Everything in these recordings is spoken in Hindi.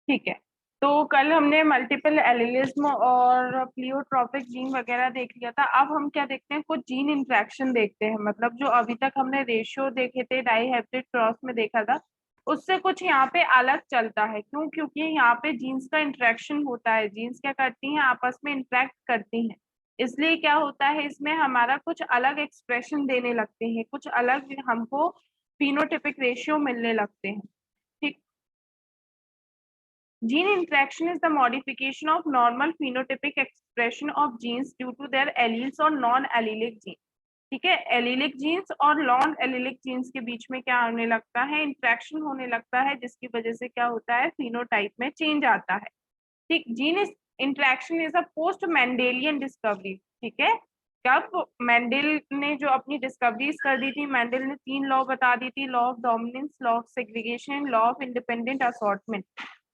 ठीक है। तो कल हमने मल्टीपल एलिलिज्म और प्लियोट्रॉपिक जीन वगैरह देख लिया था। अब हम क्या देखते हैं, कुछ जीन इंटरेक्शन देखते हैं। मतलब जो अभी तक हमने रेशियो देखे थे, डाईहाइब्रिड क्रॉस में देखा था, उससे कुछ यहाँ पे अलग चलता है। क्यों? क्योंकि यहाँ पे जीन्स का इंटरेक्शन होता है। जीन्स क्या करती हैं, आपस में इंटरेक्ट करती हैं। इसलिए क्या होता है, इसमें हमारा कुछ अलग एक्सप्रेशन देने लगते हैं, कुछ अलग हमको फिनोटिपिक रेशियो मिलने लगते हैं। ठीक। Gene interaction is the modification of normal phenotypic expression of genes due to their alleles or non-allelic genes. ठीक है, एलिलिक जीन्स और नॉन एलिलिक जीन्स के बीच में क्या होने लगता है, इंट्रैक्शन होने लगता है, जिसकी वजह से क्या होता है, फिनोटाइप में चेंज आता है। ठीक। Gene interaction is a post Mendelian discovery. ठीक है, कब मेंडल ने जो अपनी डिस्कवरीज कर दी थी, मेंडल ने 3 लॉ बता दी थी, law of dominance, law of segregation, law of independent assortment.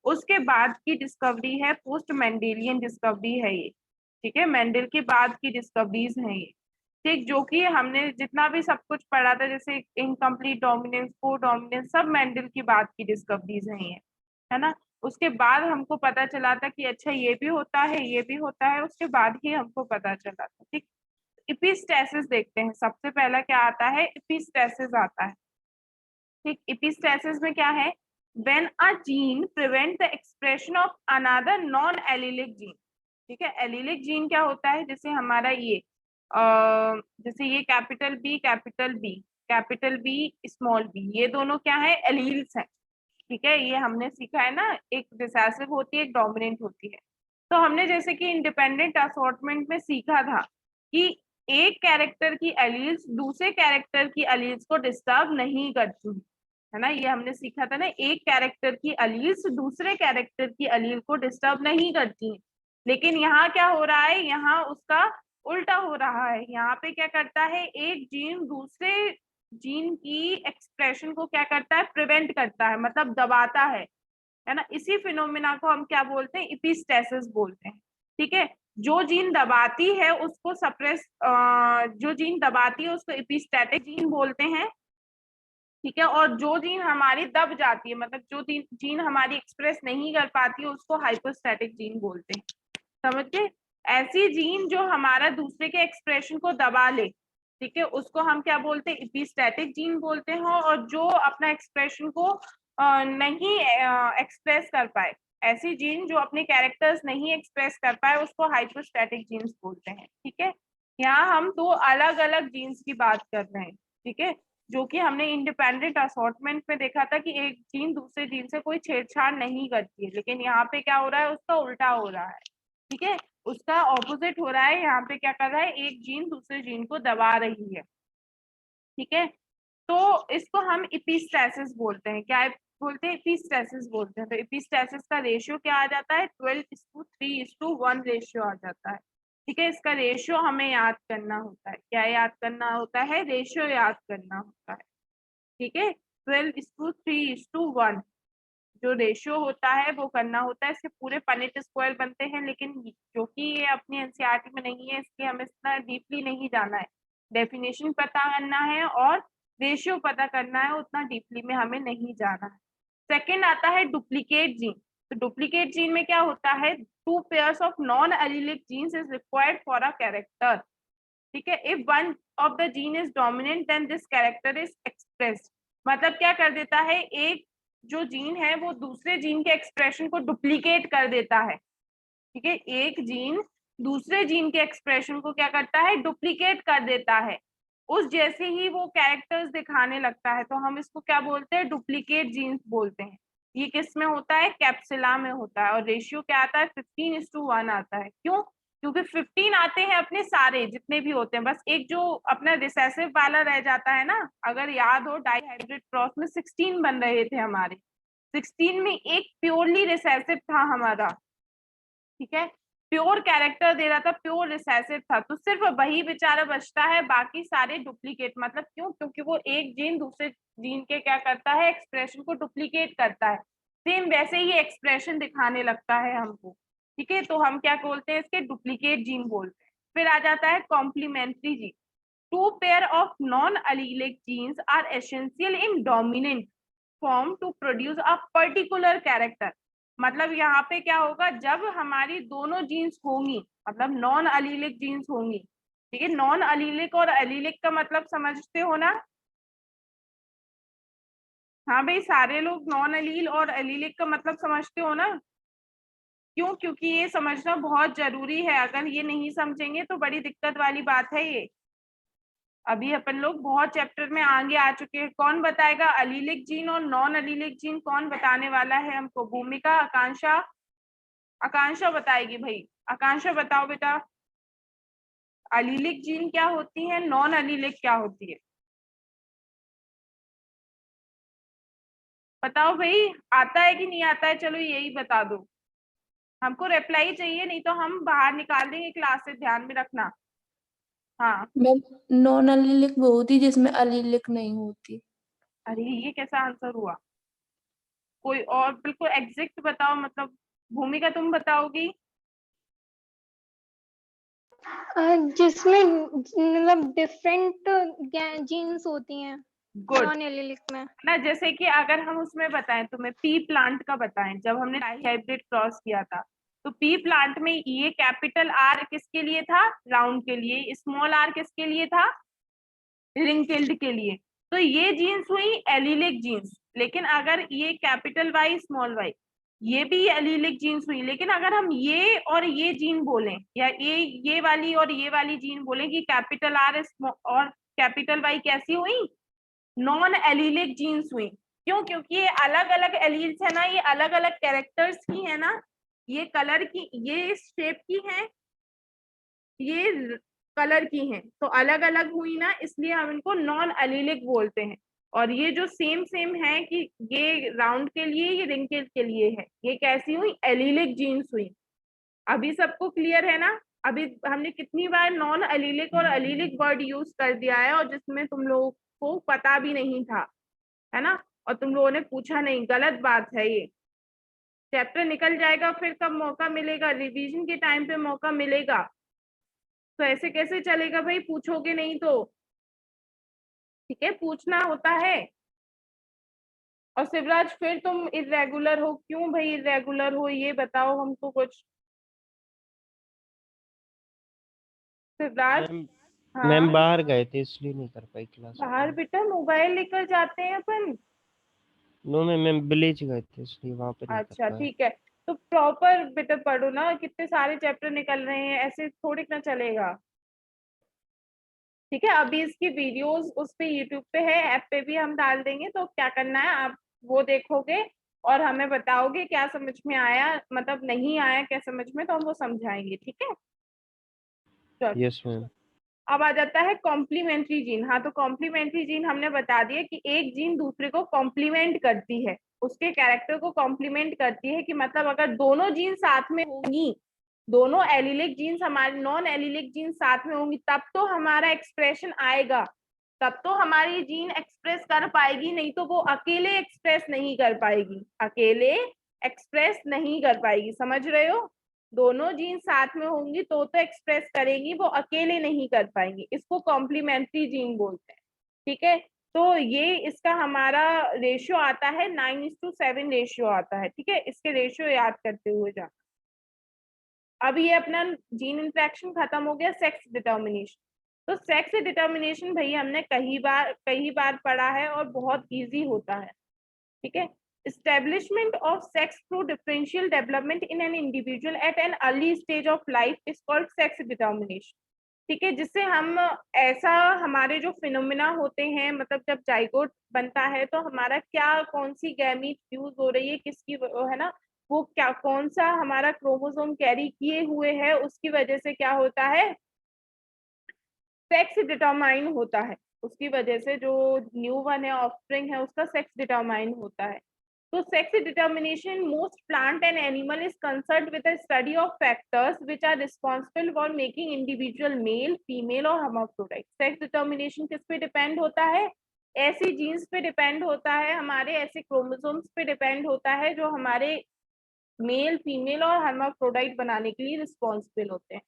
उसके बाद की डिस्कवरी है, पोस्ट मेंडेलियन डिस्कवरी है ये। ठीक है, मेंडल के बाद की डिस्कवरीज हैं ये। ठीक, जो कि हमने जितना भी सब कुछ पढ़ा था, जैसे इनकम्प्लीट डोमिनेंस, को डोमिनेंस, सब मेंडल की बाद की डिस्कवरीज हैं ये, है ना। उसके बाद हमको पता चला था कि अच्छा ये भी होता है, ये भी होता है, उसके बाद ही हमको पता चला था। ठीक। इपिस्टेसिस देखते हैं। सबसे पहला क्या आता है, इपिस्टेसिस आता है। ठीक, इपिस्टेसिस में क्या है, when a gene prevent the expression of another non allylic gene. ठीक है, एलिलिक जीन क्या होता है, जैसे हमारा ये जैसे ये capital B, capital B, capital B, small B, ये दोनों क्या है, एलील्स हैं। ठीक है, ये हमने सीखा है ना, एक रिसेसिव होती है, एक डोमिनेंट होती है। तो हमने जैसे कि इंडिपेंडेंट असॉर्टमेंट में सीखा था कि एक कैरेक्टर की एलील्स दूसरे कैरेक्टर की एलील्स को डिस्टर्ब नहीं करती, है ना। ये हमने सीखा था ना, एक कैरेक्टर की एलील्स दूसरे कैरेक्टर की एलील को डिस्टर्ब नहीं करती। लेकिन यहाँ क्या हो रहा है, यहाँ उसका उल्टा हो रहा है। यहाँ पे क्या करता है, एक जीन दूसरे जीन की एक्सप्रेशन को क्या करता है, प्रिवेंट करता है, मतलब दबाता है ना। इसी फिनोमिना को हम क्या बोलते हैं, इपिस्टेसिस बोलते हैं। ठीक है, जो जीन दबाती है उसको सप्रेस, जो जीन दबाती है उसको इपिस्टेटिक जीन बोलते हैं। ठीक है, और जो जीन हमारी दब जाती है, मतलब जो जीन हमारी एक्सप्रेस नहीं कर पाती है, उसको हाइपोस्टैटिक जीन बोलते हैं। समझ गए? ऐसी जीन जो हमारा दूसरे के एक्सप्रेशन को दबा ले, ठीक है, उसको हम क्या बोलते हैं, इपिस्टैटिक जीन बोलते हैं। और जो अपना एक्सप्रेशन को नहीं एक्सप्रेस कर पाए, ऐसी जीन जो अपने कैरेक्टर्स नहीं एक्सप्रेस कर पाए, उसको हाइपोस्टैटिक जीन्स बोलते हैं। ठीक है, यहाँ हम 2 अलग अलग जीन्स की बात कर रहे हैं। ठीक है, जो कि हमने इंडिपेंडेंट असॉर्टमेंट में देखा था कि एक जीन दूसरे जीन से कोई छेड़छाड़ नहीं करती है, लेकिन यहाँ पे क्या हो रहा है, उसका उल्टा हो रहा है। ठीक है, उसका ऑपोजिट हो रहा है। यहाँ पे क्या कर रहा है, एक जीन दूसरे जीन को दबा रही है। ठीक है, तो इसको हम इपिस्टेसिस बोलते हैं। क्या बोलते हैं, इपिस्टेसिस बोलते हैं। तो इपिस्टेसिस का रेशियो क्या आ जाता है, 12:3:1 रेशियो आ जाता है। ठीक है, इसका रेशियो हमें याद करना होता है। क्या याद करना होता है, रेशियो याद करना होता है। ठीक है, 12:3:1 जो रेशियो होता है वो करना होता है। इसके पूरे पनेट स्क्वायर बनते हैं, लेकिन जो कि ये अपनी एनसीईआरटी में नहीं है, इसलिए हमें इतना डीपली नहीं जाना है। डेफिनेशन पता करना है और रेशियो पता करना है, उतना डीपली में हमें नहीं जाना है। सेकेंड आता है डुप्लीकेट जीन। तो डुप्लीकेट जीन में क्या होता है, 2 pairs of non allelic genes is required for a character. ठीक है, if one of the gene is dominant then this character is expressed. मतलब क्या कर देता है, एक जो जीन है वो दूसरे जीन के एक्सप्रेशन को डुप्लीकेट कर देता है। ठीक है, एक जीन दूसरे जीन के एक्सप्रेशन को क्या करता है, डुप्लीकेट कर देता है, उस जैसे ही वो कैरेक्टर्स दिखाने लगता है। तो हम इसको क्या बोलते हैं, डुप्लीकेट जीन्स बोलते हैं। ये किस में होता है, कैप्सुला में होता है। और रेशियो क्या आता है, 15:1 आता है। क्यों? क्योंकि 15 आते हैं अपने सारे जितने भी होते हैं, बस एक जो अपना रिसेसिव वाला रह जाता है ना। अगर याद हो, डाईहाइब्रिड क्रॉस में 16 बन रहे थे हमारे, 16 में एक प्योरली रिसेसिव था हमारा। ठीक है, प्योर कैरेक्टर दे रहा था, प्योर रिसेसिव था, तो सिर्फ वही बेचारा बचता है, बाकी सारे डुप्लीकेट। मतलब क्यों? क्योंकि वो एक जीन दूसरे जीन के क्या करता है, एक्सप्रेशन को डुप्लीकेट करता है, सेम वैसे ही एक्सप्रेशन दिखाने लगता है हमको। ठीक है, तो हम क्या बोलते हैं, इसके डुप्लीकेट जीन बोलते हैं। फिर आ जाता है complementary gene. 2 pair of non allelic genes are essential in dominant form to produce a particular character। मतलब यहाँ पे क्या होगा, जब हमारी दोनों जीन्स होंगी, मतलब नॉन अलीलिक जीन्स होंगी, ठीक है। नॉन अलीलिक और अलीलिक का मतलब समझते हो ना? हाँ भाई, सारे लोग नॉन अलील और अलीलिक का मतलब समझते हो ना? क्यों? क्योंकि ये समझना बहुत जरूरी है, अगर ये नहीं समझेंगे तो बड़ी दिक्कत वाली बात है ये। अभी अपन लोग बहुत चैप्टर में आगे आ चुके हैं। कौन बताएगा अलीलिक जीन और नॉन अलीलिक जीन? कौन बताने वाला है हमको? भूमिका, आकांक्षा? आकांक्षा बताएगी भाई। आकांक्षा बताओ बेटा, अलीलिक जीन क्या होती है, नॉन अलीलिक क्या होती है? बताओ भाई, आता है कि नहीं आता है? चलो यही बता दो, हमको रिप्लाई चाहिए, नहीं तो हम बाहर निकाल देंगे क्लास से, ध्यान में रखना। हाँ। मैम नॉन अलीलिक वो होती जिसमें अलीलिक नहीं होती। अरे ये कैसा आंसर हुआ? कोई और बिल्कुल एग्जैक्ट बताओ, मतलब भूमिका तुम बताओगी? जिसमें मतलब डिफरेंट जीन्स होती हैं गुड नॉन एलिलिक में। ना, जैसे कि अगर हम उसमें बताएं, तुम्हें पी प्लांट का बताएं, जब हमने हाइब्रिड क्रॉस किया था, तो पी प्लांट में ये कैपिटल आर किसके लिए था? राउंड के लिए। स्मॉल आर किसके लिए था? रिंकेल्ड के लिए। तो ये जीन्स हुई एलिलिक जीन्स। लेकिन अगर ये कैपिटल वाई स्मॉल वाई, ये भी एलिलिक जीन्स हुई। लेकिन अगर हम ये और ये जीन बोलें, या ये वाली और ये वाली जीन बोलें कि कैपिटल आर और कैपिटल वाई कैसी हुई? नॉन एलिलिक जीन्स हुई। क्यों? क्योंकि ये अलग अलग एलील्स है ना, ये अलग अलग कैरेक्टर्स की है ना, ये कलर की, ये शेप की है, ये कलर की हैं, तो अलग अलग हुई ना, इसलिए हम इनको नॉन एलिलिक बोलते हैं। और ये जो सेम सेम है कि ये राउंड के लिए, ये रिंकल के लिए है, ये कैसी हुई? एलिलिक जीन्स हुई। अभी सबको क्लियर है ना? अभी हमने कितनी बार नॉन एलिलिक और एलिलिक वर्ड यूज कर दिया है, और जिसमें तुम लोगों को पता भी नहीं था, है ना, और तुम लोगों ने पूछा नहीं। गलत बात है ये। चैप्टर निकल जाएगा, फिर कब मौका मिलेगा? रिवीजन के टाइम पे मौका मिलेगा। तो ऐसे कैसे चलेगा भाई, पूछोगे नहीं तो? ठीक है, पूछना होता है। और शिवराज, फिर तुम इरेगुलर हो, क्यों भाई इरेगुलर हो, ये बताओ हमको कुछ। शिवराज? मैम मैम हाँ। बाहर गए थे इसलिए नहीं कर पाई क्लास बाहर अटेंड। बेटा मोबाइल लेकर जाते हैं अपन? नो मैम विलेज गए थे इसलिए वहां पे नहीं कर अच्छा पाए। ठीक है। तो प्रॉपर बेटा पढ़ो ना, कितने सारे चैप्टर निकल रहे हैं, ऐसे थोड़ी ना चलेगा। ठीक है, अभी इसकी वीडियोस उस पे यूट्यूब पे है, ऐप पे भी हम डाल देंगे, तो क्या करना है, आप वो देखोगे और हमें बताओगे क्या समझ में आया, मतलब नहीं आया क्या समझ में, तो हम वो समझाएंगे। ठीक है, चलो। Yes ma'am. अब आ जाता है कॉम्प्लीमेंट्री जीन। हाँ, तो कॉम्प्लीमेंट्री जीन हमने बता दिया कि एक जीन दूसरे को कॉम्प्लीमेंट करती है, उसके कैरेक्टर को कॉम्प्लीमेंट करती है, कि मतलब अगर दोनों जीन साथ में होंगी, दोनों एलिलिक जीन्स हमारी नॉन एलिलिक जीन साथ में होंगी, तब तो हमारा एक्सप्रेशन आएगा, तब तो हमारी जीन एक्सप्रेस कर पाएगी, नहीं तो वो अकेले एक्सप्रेस नहीं कर पाएगी, अकेले एक्सप्रेस नहीं कर पाएगी। समझ रहे हो? दोनों जीन साथ में होंगी तो एक्सप्रेस करेंगी, वो अकेले नहीं कर पाएंगी। इसको कॉम्प्लीमेंट्री जीन बोलते हैं। ठीक है, तो ये इसका हमारा रेशियो आता है 9:7 रेशियो आता है। ठीक है, इसके रेशियो याद करते हुए जाना। अब ये अपना जीन इंटरेक्शन खत्म हो गया। Sex determination. तो सेक्स डिटर्मिनेशन भाई हमने कई बार पढ़ा है और बहुत इजी होता है। ठीक है, establishment of sex through differential development in an individual at an early stage of life is called sex determination। ठीक है, जिससे हम ऐसा, हमारे जो फिनोमिना होते हैं, मतलब जब जाइगोट बनता है तो हमारा क्या, कौन सी गैमीट यूज हो रही है, किसकी है ना, वो क्या, कौन सा हमारा क्रोमोसोम कैरी किए हुए है, उसकी वजह से क्या होता है, सेक्स डिटरमाइन होता है। उसकी वजह से जो न्यू वन है, ऑफस्प्रिंग है, उसका सेक्स डिटरमाइन होता है। तो sex determination in most plant and animal is concerned with the study of factors which are responsible for making individual male, female और hermaphrodite। sex determination किस पे डिपेंड होता है? ऐसी जीन्स पे डिपेंड होता है, हमारे ऐसे क्रोमोसोम्स पे डिपेंड होता है जो हमारे मेल, फीमेल और hermaphrodite बनाने के लिए रिस्पॉन्सिबल होते हैं।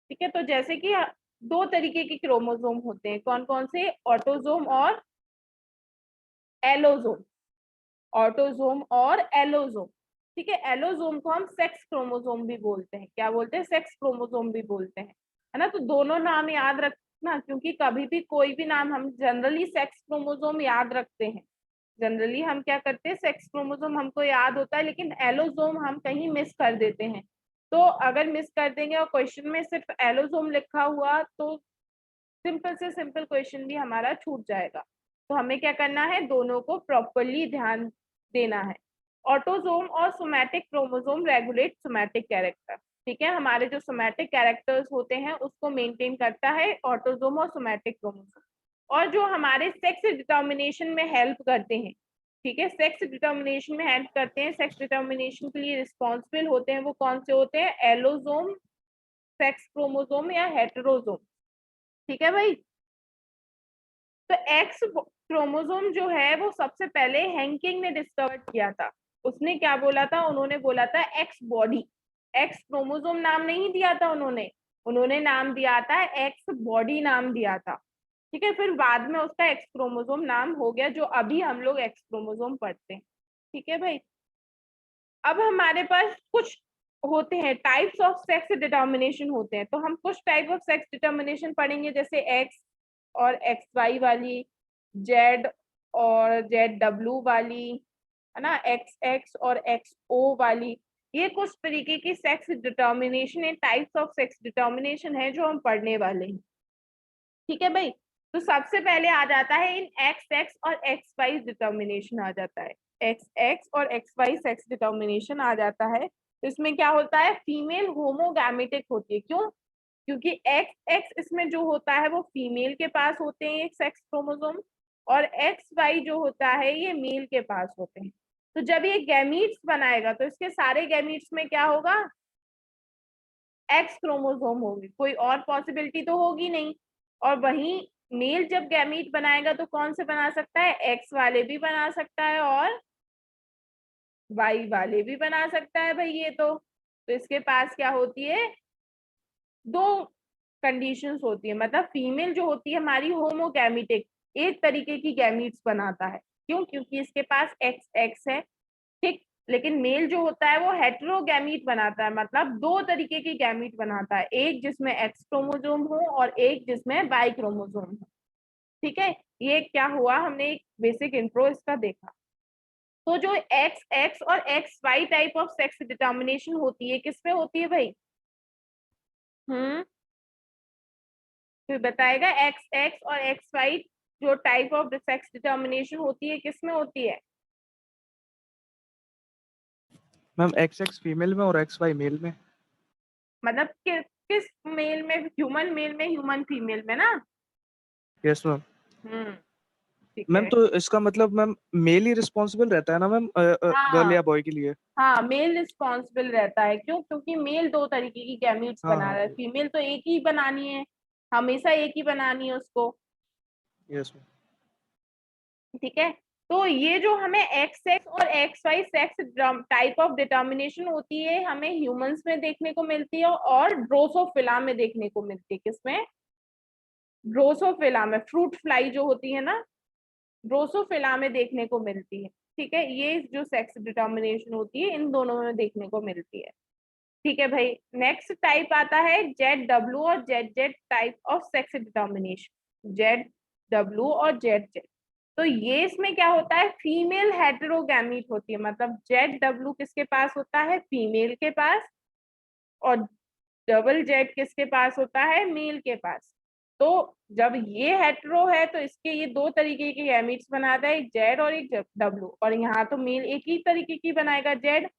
ठीक है, तो जैसे कि दो तरीके के क्रोमोसोम होते हैं, कौन कौन से? ऑटोसोम और एलोसोम। ऑटोसोम और एलोसोम। ठीक है। एलोसोम को हम सेक्स क्रोमोसोम भी बोलते हैं। क्या बोलते हैं? सेक्स क्रोमोसोम भी बोलते हैं, है ना। तो दोनों नाम याद रखना, क्योंकि कभी भी कोई भी नाम हम जनरली सेक्स क्रोमोसोम याद रखते हैं। जनरली हम क्या करते हैं, सेक्स क्रोमोसोम हमको याद होता है, लेकिन एलोसोम हम कहीं मिस कर देते हैं। तो अगर मिस कर देंगे और क्वेश्चन में सिर्फ एलोसोम लिखा हुआ तो सिंपल से सिंपल क्वेश्चन भी हमारा छूट जाएगा। तो हमें क्या करना है, दोनों को प्रॉपरली ध्यान देना है। ऑटोसोम और somatic chromosome regulate somatic character. ठीक है, हमारे जो सोमैटिक कैरेक्टर्स होते हैं उसको मेंटेन करता है ऑटोसोम और सोमैटिक क्रोमोसोम। और जो हमारे सेक्स डिटर्मिनेशन में हेल्प करते हैं, ठीक है, सेक्स डिटर्मिनेशन में हेल्प करते हैं, सेक्स डिटर्मिनेशन के लिए रिस्पॉन्सिबल होते हैं, वो कौन से होते हैं? एलोसोम, सेक्स क्रोमोसोम या हेटेरोसोम। ठीक है भाई। तो एक्स क्रोमोसोम जो है वो सबसे पहले हैंकिंग ने डिस्कवर किया था। उसने क्या बोला था? उन्होंने बोला था एक्स बॉडी। एक्स क्रोमोसोम नाम नहीं दिया था उन्होंने, उन्होंने नाम दिया था एक्स बॉडी नाम दिया था। ठीक है, फिर बाद में उसका एक्स क्रोमोसोम नाम हो गया, जो अभी हम लोग एक्स क्रोमोसोम पढ़ते हैं। ठीक है भाई। अब हमारे पास कुछ होते हैं टाइप्स ऑफ सेक्स डिटर्मिनेशन होते हैं, तो हम कुछ टाइप ऑफ सेक्स डिटर्मिनेशन पढ़ेंगे, जैसे एक्स और एक्स वाई वाली, जेड और जेड डब्ल्यू वाली, है ना, एक्स एक्स और एक्स ओ वाली। ये कुछ तरीके की सेक्स डिटर्मिनेशन है, टाइप्स ऑफ सेक्स डिटर्मिनेशन है जो हम पढ़ने वाले हैं। ठीक है भाई। तो सबसे पहले आ जाता है इन एक्स एक्स और एक्स वाई डिटर्मिनेशन आ जाता है। एक्स एक्स और एक्स वाई सेक्स डिटर्मिनेशन आ जाता है। तो इसमें क्या होता है? फीमेल होमोगैमेटिक होती है। क्यों? क्योंकि एक्स एक्स इसमें जो होता है वो फीमेल के पास होते हैं एक सेक्स क्रोमोसोम, और एक्स वाई जो होता है ये मेल के पास होते हैं। तो जब ये गैमीट्स बनाएगा तो इसके सारे गैमीट्स में क्या होगा? एक्स क्रोमोसोम होगी, कोई और पॉसिबिलिटी तो होगी नहीं। और वहीं मेल जब गैमीट बनाएगा तो कौन से बना सकता है? एक्स वाले भी बना सकता है और वाई वाले भी बना सकता है भाई ये तो इसके पास क्या होती है? दो कंडीशंस होती है, मतलब फीमेल जो होती है हमारी होमोगैमेटिक, एक तरीके की गैमीट्स बनाता है। क्यों? क्योंकि इसके पास एक्स एक्स है, ठीक। लेकिन मेल जो होता है वो हेटेरोगैमीट बनाता है, मतलब दो तरीके की गैमीट बनाता है, एक जिसमें एक्स क्रोमोसोम हो और एक जिसमें वाई क्रोमोसोम हो। ठीक है, ये क्या हुआ, हमने एक बेसिक इंट्रो इसका देखा। तो जो एक्स एक्स और X Y type of sex determination होती है किसमें होती है भाई? तो बताएगा एक्स एक्स और एक्स वाई जो टाइप ऑफ सेक्स डिटर्मिनेशन होती है किसमें होती है? मैम एक्स एक्स फीमेल में और एक्स वाई मेल में। मतलब किस मेल में? ह्यूमन मेल में, ह्यूमन फीमेल में ना। Yes ma'am. ठीक मैम है। तो इसका मतलब मैम मेल ही रिस्पॉन्सिबल रहता है ना मैम गर्ल हाँ या बॉय के लिए? हाँ, मेल रिस्पॉन्सिबल रहता है। क्यों? क्योंकि मेल दो तरीके की गैमीट्स हाँ बना हाँ रहा है, फीमेल तो एक ही बनानी है, हमेशा एक ही बनानी है उसको। Yes ma'am. ठीक है। तो ये जो हमें एक्स एक्स और X Y sex type of determination होती है हमें ह्यूमंस में देखने को मिलती है और ड्रोसोफिला में देखने को मिलती है। किसमें? ड्रोसोफिला में। फ्रूट फ्लाई जो होती है ना, ड्रोसोफिला में देखने को मिलती है। ठीक है, ये जो सेक्स डिटर्मिनेशन होती है इन दोनों में देखने को मिलती है। ठीक है भाई। नेक्स्ट टाइप आता है जेड डब्ल्यू और Z Z type of sex determination. Z W और जेड जेड, तो ये इसमें क्या होता है? फीमेल हेटेरोगैमीट होती है, मतलब जेड डब्ल्यू किसके पास होता है? फीमेल के पास। और डबल जेड किसके पास होता है? मेल के पास। तो जब ये हेटेरो है तो इसके ये दो तरीके के गैमीट्स बनाता है, एक जेड और एक डब्ल्यू, और यहाँ तो मेल एक ही तरीके की बनाएगा, जेड।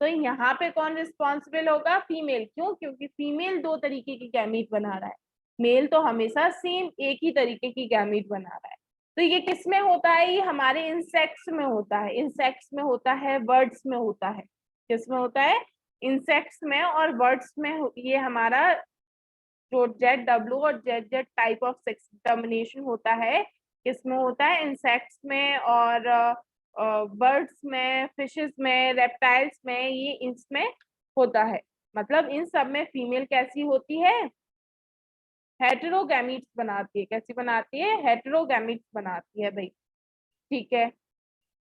तो यहाँ पे कौन रिस्पॉन्सिबल होगा? फीमेल। क्यों? क्योंकि फीमेल दो तरीके की गैमीट बना रहा है, मेल तो हमेशा सेम एक ही तरीके की गैमीट बना रहा है। तो ये किस में होता है? ये हमारे इंसेक्ट्स में होता है, इंसेक्ट्स में होता है, बर्ड्स में होता है। किस में होता है? इंसेक्ट्स में और बर्ड्स में। ये हमारा जो जेड डब्ल्यू और Z Z type of sex determination होता है किसमें होता है? इंसेक्ट्स में और बर्ड्स में, फिशेस में, रेप्टाइल्स में, ये इसमें होता है। मतलब इन सब में फीमेल कैसी होती है? हेटेरोगैमीट्स बनाती है। कैसी बनाती है? हेटेरोगैमीट्स बनाती है भाई। ठीक है।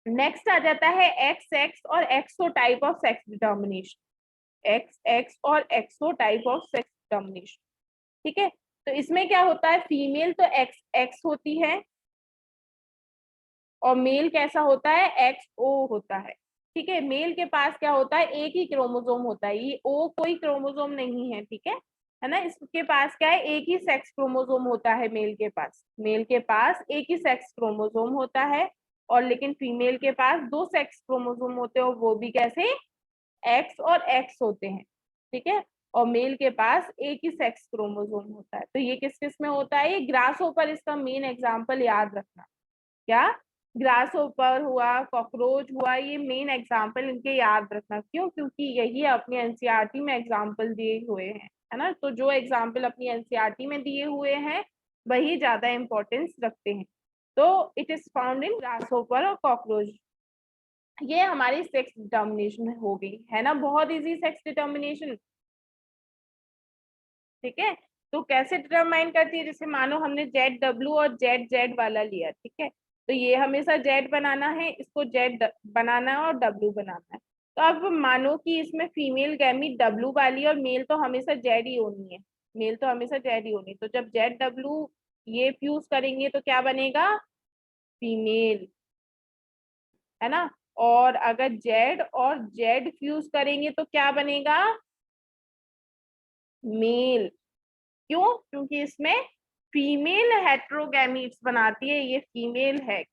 नेक्स्ट आ जाता है एक्स एक्स और X O type of sex determination, X X और X O type of sex determination. ठीक है, तो इसमें क्या होता है, फीमेल तो एक्स एक्स होती है और मेल कैसा होता है, एक्स ओ होता है। ठीक है, मेल के पास क्या होता है, एक ही क्रोमोसोम होता है, ये ओ कोई क्रोमोसोम नहीं है। ठीक है ना, इसके पास क्या है, एक ही सेक्स क्रोमोसोम होता है मेल के पास, मेल के पास एक ही सेक्स क्रोमोसोम होता है, और लेकिन फीमेल के पास 2 सेक्स क्रोमोसोम होते हैं, और वो भी कैसे, एक्स और एक्स होते हैं। ठीक है, और मेल के पास एक ही सेक्स क्रोमोसोम होता है। तो ये किस किस में होता है, ये ग्रासहोपर इसका मेन एग्जाम्पल याद रखना। क्या, ग्रासहोपर हुआ, कॉकरोच हुआ, ये मेन एग्जाम्पल इनके याद रखना। क्यों, क्योंकि यही अपने एनसीईआरटी में एग्जाम्पल दिए हुए हैं, है ना। तो जो एग्जाम्पल अपनी एनसीईआरटी में दिए हुए हैं वही ज्यादा इंपॉर्टेंस रखते हैं। तो it is found in grasshopper और कॉकरोच। ये हमारी सेक्स डिटर्मिनेशन हो गई, है ना, बहुत इजी सेक्स डिटर्मिनेशन। ठीक है, तो कैसे डिटरमाइन करती है, जैसे मानो हमने जेड डब्ल्यू और जेड जेड वाला लिया। ठीक है, तो ये हमेशा जेड बनाना है, इसको जेड बनाना है और डब्ल्यू बनाना है। तो अब मानो कि इसमें फीमेल गैमीट डब्ल्यू वाली और मेल तो हमेशा जेड ही होनी है, मेल तो हमेशा जेड ही होनी है। तो जब जेड डब्ल्यू ये फ्यूज करेंगे तो क्या बनेगा, फीमेल, है ना। और अगर जेड और जेड फ्यूज करेंगे तो क्या बनेगा, मेल। क्यों, क्योंकि इसमें फीमेल हेट्रोगैमीट्स बनाती है, ये फीमेल है,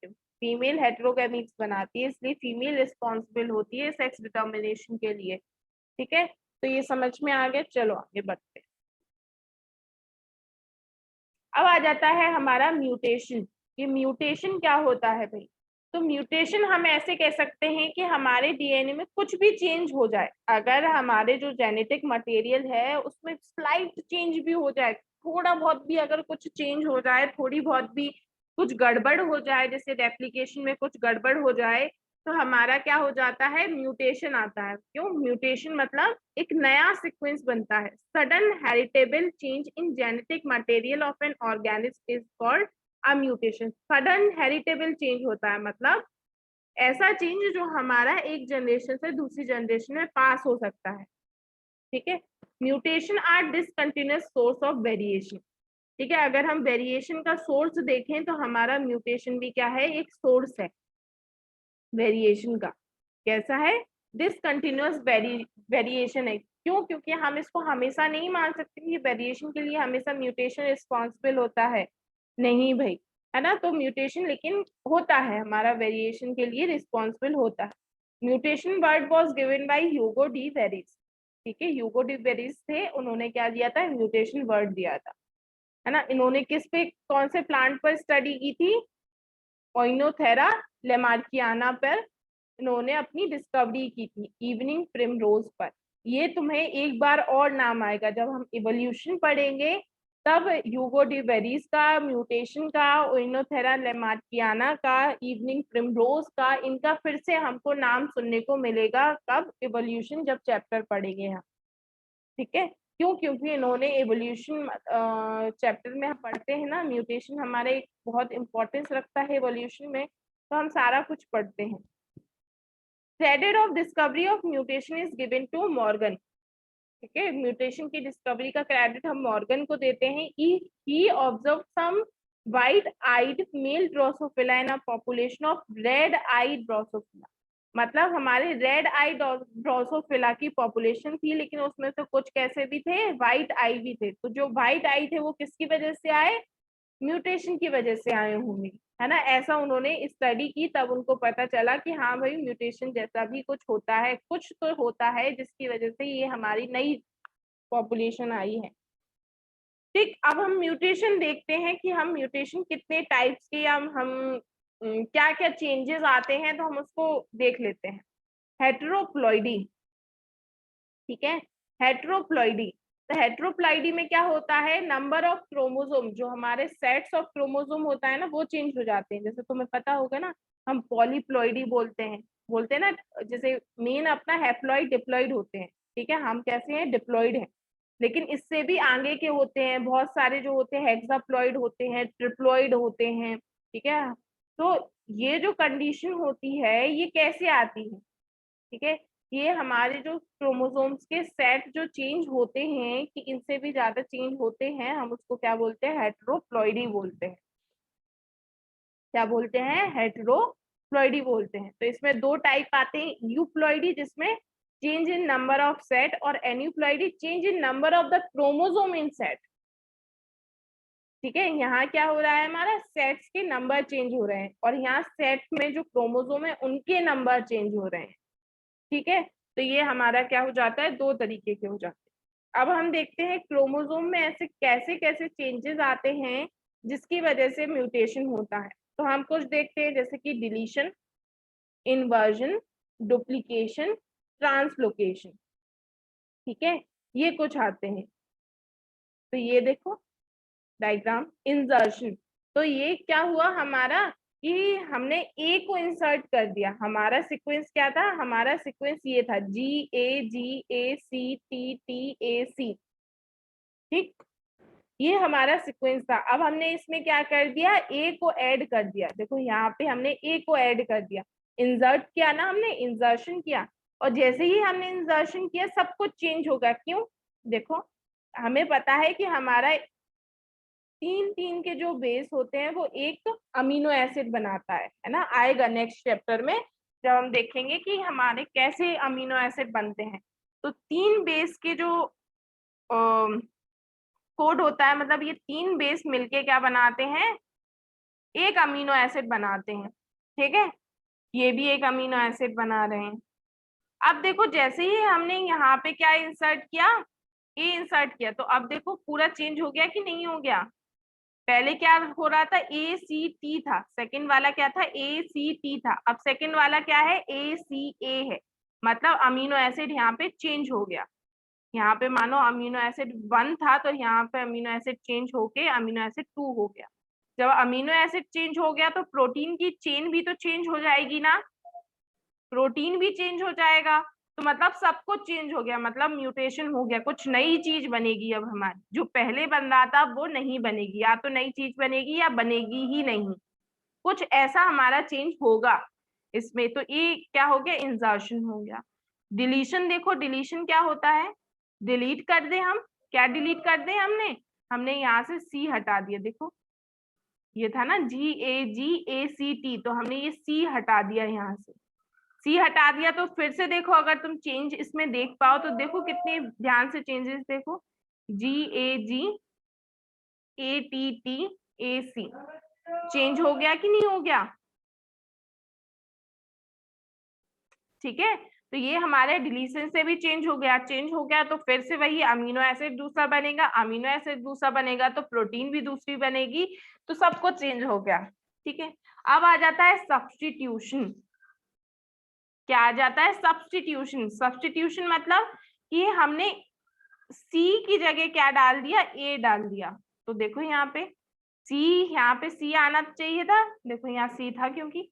फीमेल हेट्रोगैमीट्स बनाती है, इसलिए फीमेल रिस्पॉन्सिबल होती है सेक्स डिटर्मिनेशन के लिए। ठीक है, तो ये समझ में आ गया, चलो आगे बढ़ते हैं। अब आ जाता है हमारा म्यूटेशन। ये म्यूटेशन क्या होता है भाई, तो म्यूटेशन हम ऐसे कह सकते हैं कि हमारे डीएनए में कुछ भी चेंज हो जाए, अगर हमारे जो जेनेटिक मटेरियल है उसमें स्लाइट चेंज भी हो जाए, थोड़ा बहुत भी अगर कुछ चेंज हो जाए, थोड़ी बहुत भी कुछ गड़बड़ हो जाए, जैसे रेप्लिकेशन में कुछ गड़बड़ हो जाए, तो हमारा क्या हो जाता है, म्यूटेशन आता है। क्यों, म्यूटेशन मतलब एक नया सीक्वेंस बनता है। Sudden heritable change in genetic material of an organism is called a mutation. Sudden heritable change होता है, मतलब ऐसा चेंज जो हमारा एक जनरेशन से दूसरी जनरेशन में पास हो सकता है। ठीक है, mutation are discontinuous source of variation. ठीक है, अगर हम वेरिएशन का सोर्स देखें तो हमारा म्यूटेशन भी क्या है, एक सोर्स है वेरिएशन का। कैसा है, डिसकंटिन्यूअस वेरिएशन है। क्यों, क्योंकि हम इसको हमेशा नहीं मान सकते कि वेरिएशन के लिए हमेशा म्यूटेशन रिस्पॉन्सिबल होता है, नहीं भाई, है ना। तो म्यूटेशन लेकिन होता है, हमारा वेरिएशन के लिए रिस्पॉन्सिबल होता है। Mutation word was given by Hugo de Vries. ठीक है, ह्यूगो डी वेरिस थे, उन्होंने क्या दिया था, म्यूटेशन वर्ड दिया था, है ना। इन्होंने किस पे, कौन से प्लांट पर स्टडी की थी, ओइनोथेरा लेमार्कियाना पर इन्होंने अपनी डिस्कवरी की थी, इवनिंग प्रिमरोज पर। ये तुम्हें एक बार और नाम आएगा जब हम इवोल्यूशन पढ़ेंगे, तब ह्यूगो डी वेरिस का, म्यूटेशन का, ओइनोथेरा लेमार्कियाना का, इवनिंग प्रिमरोज का, इनका फिर से हमको नाम सुनने को मिलेगा। कब, इवोल्यूशन जब चैप्टर पढ़ेंगे हम। ठीक है, क्यों, क्योंकि इन्होंने एवोल्यूशन चैप्टर में हम पढ़ते हैं ना, म्यूटेशन हमारे एक बहुत इंपॉर्टेंस रखता है एवोल्यूशन में, तो हम सारा कुछ पढ़ते हैं। Credit of discovery of mutation is given to Morgan. ठीक है, म्यूटेशन की डिस्कवरी का क्रेडिट हम मॉर्गन को देते हैं। He observe some white eyed male drosophila in a population of red eyed drosophila. मतलब हमारे रेड आई ड्रोसोफिला की पॉपुलेशन थी, लेकिन उसमें से कुछ कैसे भी थे, व्हाइट आई भी थे। तो जो व्हाइट आई थे वो किसकी वजह से आए, म्यूटेशन की वजह से आए होंगे, है ना। ऐसा उन्होंने स्टडी की, तब उनको पता चला कि हाँ भाई म्यूटेशन जैसा भी कुछ होता है, कुछ तो होता है जिसकी वजह से ये हमारी नई पॉपुलेशन आई है। ठीक, अब हम म्यूटेशन देखते हैं कि हम म्यूटेशन कितने टाइप्स के, हम क्या क्या चेंजेस आते हैं, तो हम उसको देख लेते हैं। हेट्रोप्लॉइडी, ठीक है, हेट्रोप्लॉइडी। तो हेट्रोप्लॉइडी में क्या होता है, नंबर ऑफ क्रोमोसोम, जो हमारे सेट्स ऑफ क्रोमोसोम होता है ना, वो चेंज हो जाते हैं। जैसे तुम्हें पता होगा ना, हम पॉलीप्लॉइडी बोलते हैं ना, जैसे मेन अपना हैप्लॉइड डिप्लॉइड होते हैं। ठीक है, हम कैसे हैं, डिप्लॉइड हैं। लेकिन इससे भी आगे के होते हैं बहुत सारे, जो होते हैं हेक्साप्लॉइड होते हैं, ट्रिप्लॉइड होते हैं। ठीक है, तो ये जो कंडीशन होती है ये कैसे आती है, ठीक है, ये हमारे जो क्रोमोसोम्स के सेट जो चेंज होते हैं कि इनसे भी ज्यादा चेंज होते हैं, हम उसको क्या बोलते हैं, हेटेरोप्लॉइडी बोलते हैं। क्या बोलते हैं, हेटेरोप्लॉइडी बोलते हैं। तो इसमें दो टाइप आते हैं, यूप्लॉइडी जिसमें change in number of set, और aneuploidy change in number of the chromosome in set. ठीक है, यहाँ क्या हो रहा है, हमारा सेट्स के नंबर चेंज हो रहे हैं, और यहाँ सेट में जो क्रोमोसोम है उनके नंबर चेंज हो रहे हैं। ठीक है, तो ये हमारा क्या हो जाता है, दो तरीके के हो जाते हैं। अब हम देखते हैं क्रोमोसोम में ऐसे कैसे कैसे चेंजेस आते हैं जिसकी वजह से म्यूटेशन होता है। तो हम कुछ देखते हैं, जैसे कि डिलीशन, इन्वर्जन, डुप्लीकेशन, ट्रांसलोकेशन। ठीक है, ये कुछ आते हैं। तो ये देखो डायग्राम, इंसर्शन, तो ये क्या हुआ हमारा कि हमने ए को इंसर्ट कर दिया। हमारा सीक्वेंस क्या था, हमारा सीक्वेंस ये था GAGACTTAC। ठीक, ये हमारा सीक्वेंस था। अब हमने इसमें क्या कर दिया, ए को ऐड कर दिया। देखो यहाँ पे हमने ए को ऐड कर दिया, इंसर्ट किया ना हमने, इंसर्शन किया, और जैसे ही हमने इंसर्शन किया सब कुछ चेंज होगा। क्यों, देखो हमें पता है कि हमारा तीन तीन के जो बेस होते हैं वो एक अमीनो एसिड बनाता है ना। आएगा नेक्स्ट चैप्टर में जब हम देखेंगे कि हमारे कैसे अमीनो एसिड बनते हैं। तो तीन बेस के जो कोड होता है, मतलब ये तीन बेस मिलके क्या बनाते हैं, एक अमीनो एसिड बनाते हैं। ठीक है, ये भी एक अमीनो एसिड बना रहे हैं। अब देखो जैसे ही हमने यहाँ पे क्या इंसर्ट किया, ए इंसर्ट किया, तो अब देखो पूरा चेंज हो गया कि नहीं हो गया। पहले क्या हो रहा था, ACT था, सेकंड वाला क्या था, ACT था, अब सेकंड वाला क्या है, ACA है। मतलब अमीनो एसिड यहाँ पे चेंज हो गया। यहाँ पे मानो अमीनो एसिड 1 था, तो यहाँ पे अमीनो एसिड चेंज होके अमीनो एसिड 2 हो गया। जब अमीनो एसिड चेंज हो गया तो प्रोटीन की चेन भी तो चेंज हो जाएगी ना, प्रोटीन भी चेंज हो जाएगा। तो मतलब सब कुछ चेंज हो गया, मतलब म्यूटेशन हो गया, कुछ नई चीज बनेगी। अब हमारी जो पहले बन रहा था वो नहीं बनेगी, या तो नई चीज बनेगी या बनेगी ही नहीं, कुछ ऐसा हमारा चेंज होगा इसमें। तो ये क्या हो गया, इंसर्शन हो गया। डिलीशन, देखो डिलीशन क्या होता है, डिलीट कर दे हम, क्या डिलीट कर दे हमने यहाँ से सी हटा दिया। देखो ये था ना GAGACT, तो हमने ये सी हटा दिया, यहाँ से सी हटा दिया। तो फिर से देखो, अगर तुम चेंज इसमें देख पाओ तो देखो कितने ध्यान से चेंजेस देखो, GAGATTAC चेंज हो गया कि नहीं हो गया। ठीक है, तो ये हमारे डिलीशन से भी चेंज हो गया। चेंज हो गया तो फिर से वही अमीनो एसिड दूसरा बनेगा, अमीनो एसिड दूसरा बनेगा तो प्रोटीन भी दूसरी बनेगी, तो सब कुछ चेंज हो गया। ठीक है, अब आ जाता है सब्स्टिट्यूशन। क्या आ जाता है, सब्स्टिट्यूशन। सब्स्टिट्यूशन मतलब कि हमने सी की जगह क्या डाल दिया, ए डाल दिया। तो देखो यहाँ पे सी, यहाँ पे सी आना चाहिए था, देखो यहाँ सी था, क्योंकि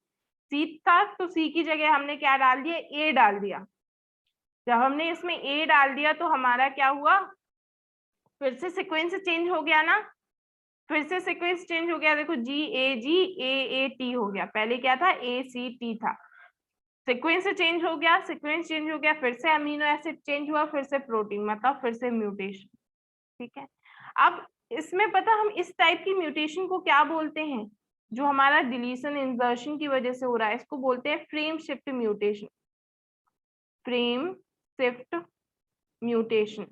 सी था तो सी की जगह हमने क्या डाल दिया, ए डाल दिया। जब हमने इसमें ए डाल दिया तो हमारा क्या हुआ, फिर से सीक्वेंस चेंज हो गया ना, फिर से सीक्वेंस चेंज हो गया। देखो GAGAAT हो गया, पहले क्या था, ACT था, सीक्वेंस चेंज हो गया, सीक्वेंस चेंज हो गया, फिर से अमीनो एसिड चेंज हुआ, फिर से प्रोटीन, मतलब फिर से म्यूटेशन। ठीक है, अब इसमें पता हम इस टाइप की म्यूटेशन को क्या बोलते हैं, जो हमारा डिलीशन इंसर्शन की वजह से हो रहा है, इसको बोलते हैं frame shift mutation. Frame shift mutation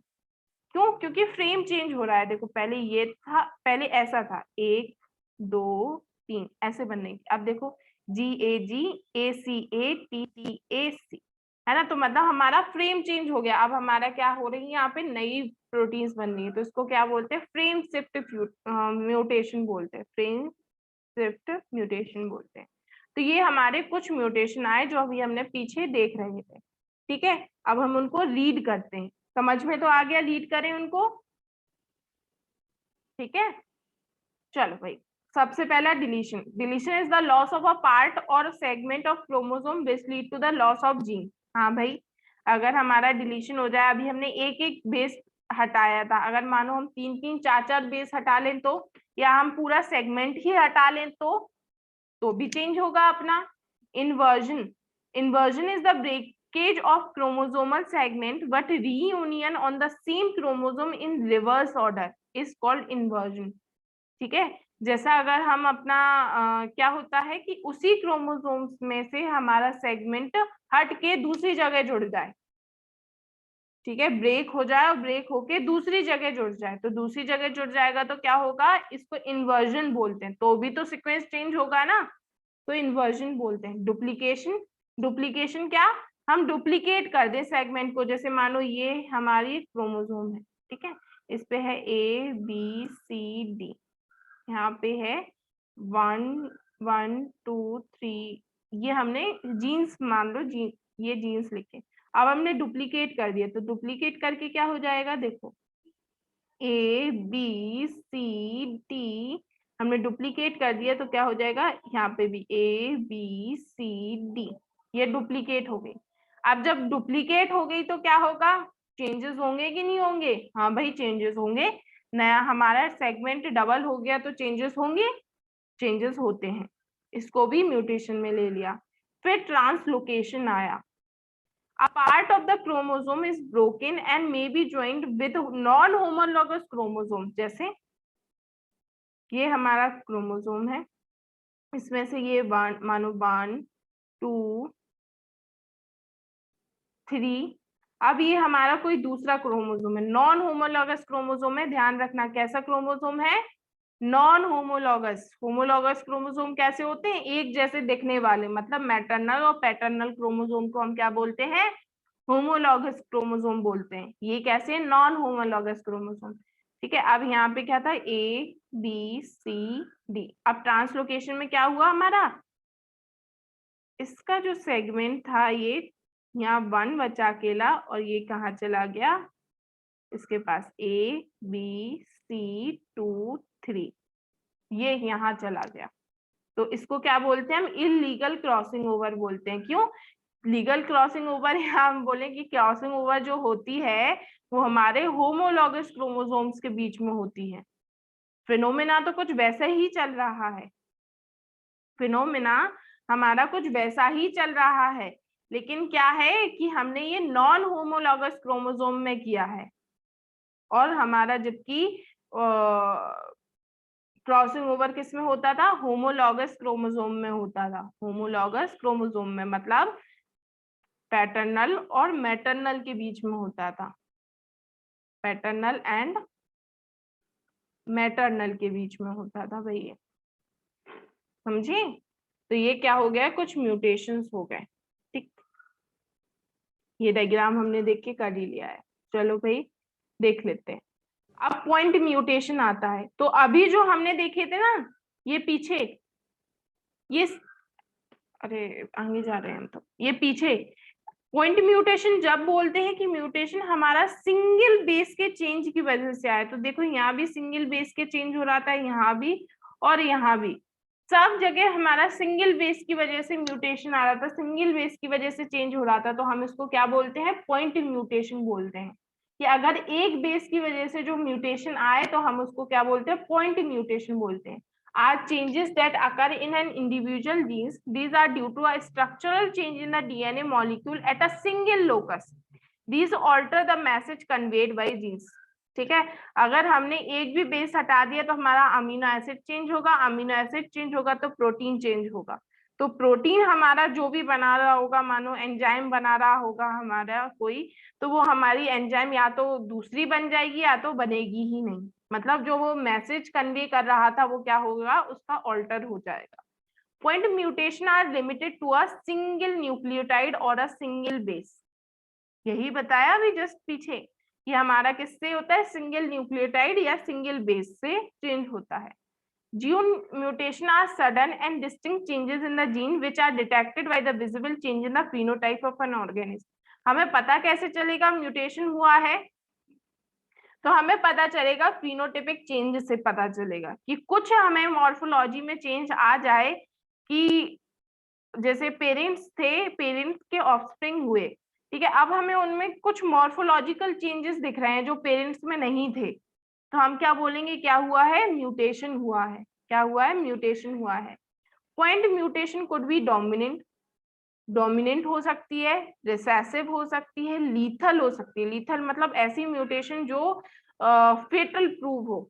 क्यों, क्योंकि फ्रेम चेंज हो रहा है। देखो पहले ये था, पहले ऐसा था 1 2 3 ऐसे बनने की, अब देखो GAGACATTAC है ना। तो मतलब हमारा फ्रेम चेंज हो गया, अब हमारा क्या हो रही है, यहाँ पे नई प्रोटीन्स बन रही है, तो इसको क्या बोलते हैं, फ्रेम शिफ्ट म्यूटेशन बोलते हैं, फ्रेम शिफ्ट म्यूटेशन बोलते हैं। तो ये हमारे कुछ म्यूटेशन आए जो अभी हमने पीछे देख रहे थे। ठीक है, अब हम उनको रीड करते हैं, समझ में तो आ गया, रीड करें उनको। ठीक है, चलो भाई, सबसे पहला deletion. Deletion is the loss of a part और segment of chromosome which lead to the loss of gene. हाँ भाई, अगर हमारा डिलीशन हो जाए, अभी हमने एक एक बेस हटाया था, अगर मानो हम 3 3 4 4 बेस हटा लें तो, या हम पूरा सेगमेंट ही हटा लें तो तो भी चेंज होगा अपना। Inversion, inversion is the breakage of chromosomal segment but reunion on the same chromosome in reverse order is called inversion. ठीक है, जैसा अगर हम अपना क्या होता है कि उसी क्रोमोसोम्स में से हमारा सेगमेंट हट के दूसरी जगह जुड़ जाए, ठीक है, ब्रेक हो जाए और ब्रेक होके दूसरी जगह जुड़ जाए, तो दूसरी जगह जुड़ जाएगा तो क्या होगा, इसको इन्वर्जन बोलते हैं। तो भी तो सीक्वेंस चेंज होगा ना, तो इन्वर्जन बोलते हैं। डुप्लीकेशन, डुप्लीकेशन क्या, हम डुप्लीकेट कर दें सेगमेंट को, जैसे मानो ये हमारी क्रोमोसोम है, ठीक है, इस पे है ABCD, यहाँ पे है 1 1 2 3, ये हमने जीन्स मान लो, ये जीन्स लिखे। अब हमने डुप्लीकेट कर दिया, तो डुप्लीकेट करके क्या हो जाएगा, देखो ABCD हमने डुप्लीकेट कर दिया तो क्या हो जाएगा, यहाँ पे भी ABCD, ये डुप्लीकेट हो गई। अब जब डुप्लीकेट हो गई तो क्या होगा, चेंजेस होंगे कि नहीं होंगे, हाँ भाई चेंजेस होंगे, नया हमारा सेगमेंट डबल हो गया तो चेंजेस होंगे, चेंजेस होते हैं, इसको भी म्यूटेशन में ले लिया। फिर ट्रांसलोकेशन आया, a part of the chromosome is broken and may be joined with non-homologous chromosome, जैसे ये हमारा क्रोमोसोम है, इसमें से ये मानो 1 2 3, अब ये हमारा कोई दूसरा क्रोमोसोम है, नॉन होमोलॉगस क्रोमोसोम है, ध्यान रखना कैसा क्रोमोसोम है, नॉन होमोलॉगस। होमोलॉगस क्रोमोसोम कैसे होते हैं, एक जैसे दिखने वाले, मतलब मैटरनल और पैटर्नल क्रोमोसोम को हम क्या बोलते हैं, होमोलॉगस क्रोमोसोम बोलते हैं। ये कैसे, नॉन होमोलॉगस क्रोमोसोम। ठीक है, अब यहाँ पे क्या था, ABCD। अब ट्रांसलोकेशन में क्या हुआ हमारा, इसका जो सेगमेंट था ये यहाँ 1 बचा अकेला, और ये कहाँ चला गया, इसके पास ABC2 3, ये यहाँ चला गया। तो इसको क्या बोलते हैं हम, इलीगल क्रॉसिंग ओवर बोलते हैं। क्यों लीगल क्रॉसिंग ओवर, हम बोले कि क्रॉसिंग ओवर जो होती है वो हमारे होमोलॉगस क्रोमोसोम्स के बीच में होती है। फिनोमेना तो कुछ वैसा ही चल रहा है, फिनोमेना हमारा कुछ वैसा ही चल रहा है, लेकिन क्या है कि हमने ये नॉन होमोलॉगस क्रोमोसोम में किया है, और हमारा जबकि क्रॉसिंग ओवर किस में होता था, होमोलॉगस क्रोमोसोम में होता था। होमोलॉगस क्रोमोसोम में मतलब पैटर्नल और मैटरनल के बीच में होता था, पैटर्नल एंड मैटरनल के बीच में होता था भाई, ये समझे। तो ये क्या हो गया, कुछ म्यूटेशंस हो गए। ठीक, ये डायग्राम हमने देख के कर ही लिया है, चलो भाई देख लेते हैं। अब पॉइंट म्यूटेशन आता है, तो अभी जो हमने देखे थे ना ये पीछे, ये अरे आगे जा रहे हैं हम, तो ये पीछे पॉइंट म्यूटेशन जब बोलते हैं कि म्यूटेशन हमारा सिंगल बेस के चेंज की वजह से आया, तो देखो यहाँ भी सिंगल बेस के चेंज हो रहा था, यहाँ भी और यहाँ भी, सब जगह हमारा सिंगल बेस की वजह से म्यूटेशन आ रहा था, सिंगल बेस की वजह से चेंज हो रहा था, तो हम इसको क्या बोलते हैं, पॉइंट म्यूटेशन बोलते हैं। कि अगर एक बेस की वजह से जो म्यूटेशन आए तो हम उसको क्या बोलते हैं, पॉइंट म्यूटेशन बोलते हैं। Are changes that occur in an individual genes, these are due to a structural change in the DNA molecule at a single locus. These alter the message conveyed by genes. ठीक है, अगर हमने एक भी बेस हटा दिया तो हमारा अमीनो एसिड चेंज होगा, अमीनो एसिड चेंज होगा तो प्रोटीन चेंज होगा। तो प्रोटीन हमारा जो भी बना रहा होगा, मानो एंजाइम बना रहा होगा हमारा कोई, तो वो हमारी एंजाइम या तो दूसरी बन जाएगी या तो बनेगी ही नहीं, मतलब जो वो मैसेज कन्वे कर रहा था वो क्या होगा, उसका ऑल्टर हो जाएगा। Point mutation are limited to a single nucleotide और अ सिंगल बेस, यही बताया अभी जस्ट पीछे कि हमारा किससे होता है, सिंगल न्यूक्लियोटाइड या सिंगल बेस से चेंज होता है। Gene mutation are sudden and distinct changes in the gene which are detected by the visible change in the phenotype of an organism. हमें पता कैसे चलेगा म्यूटेशन हुआ है, तो हमें पता चलेगा फिनोटाइपिक चेंज से पता चलेगा कि कुछ हमें मॉर्फोलॉजी में चेंज आ जाए, कि जैसे पेरेंट्स थे, पेरेंट्स के ऑफस्प्रिंग हुए, ठीक है, अब हमें उनमें कुछ मॉर्फोलॉजिकल चेंजेस दिख रहे हैं जो पेरेंट्स में नहीं थे, तो हम क्या बोलेंगे, क्या हुआ है, म्यूटेशन हुआ है। क्या हुआ है, म्यूटेशन हुआ है। Point mutation could be dominant हो सकती है, रिसेसिव हो सकती है, लीथल हो सकती है। लीथल मतलब ऐसी म्यूटेशन जो फेटल प्रूव हो,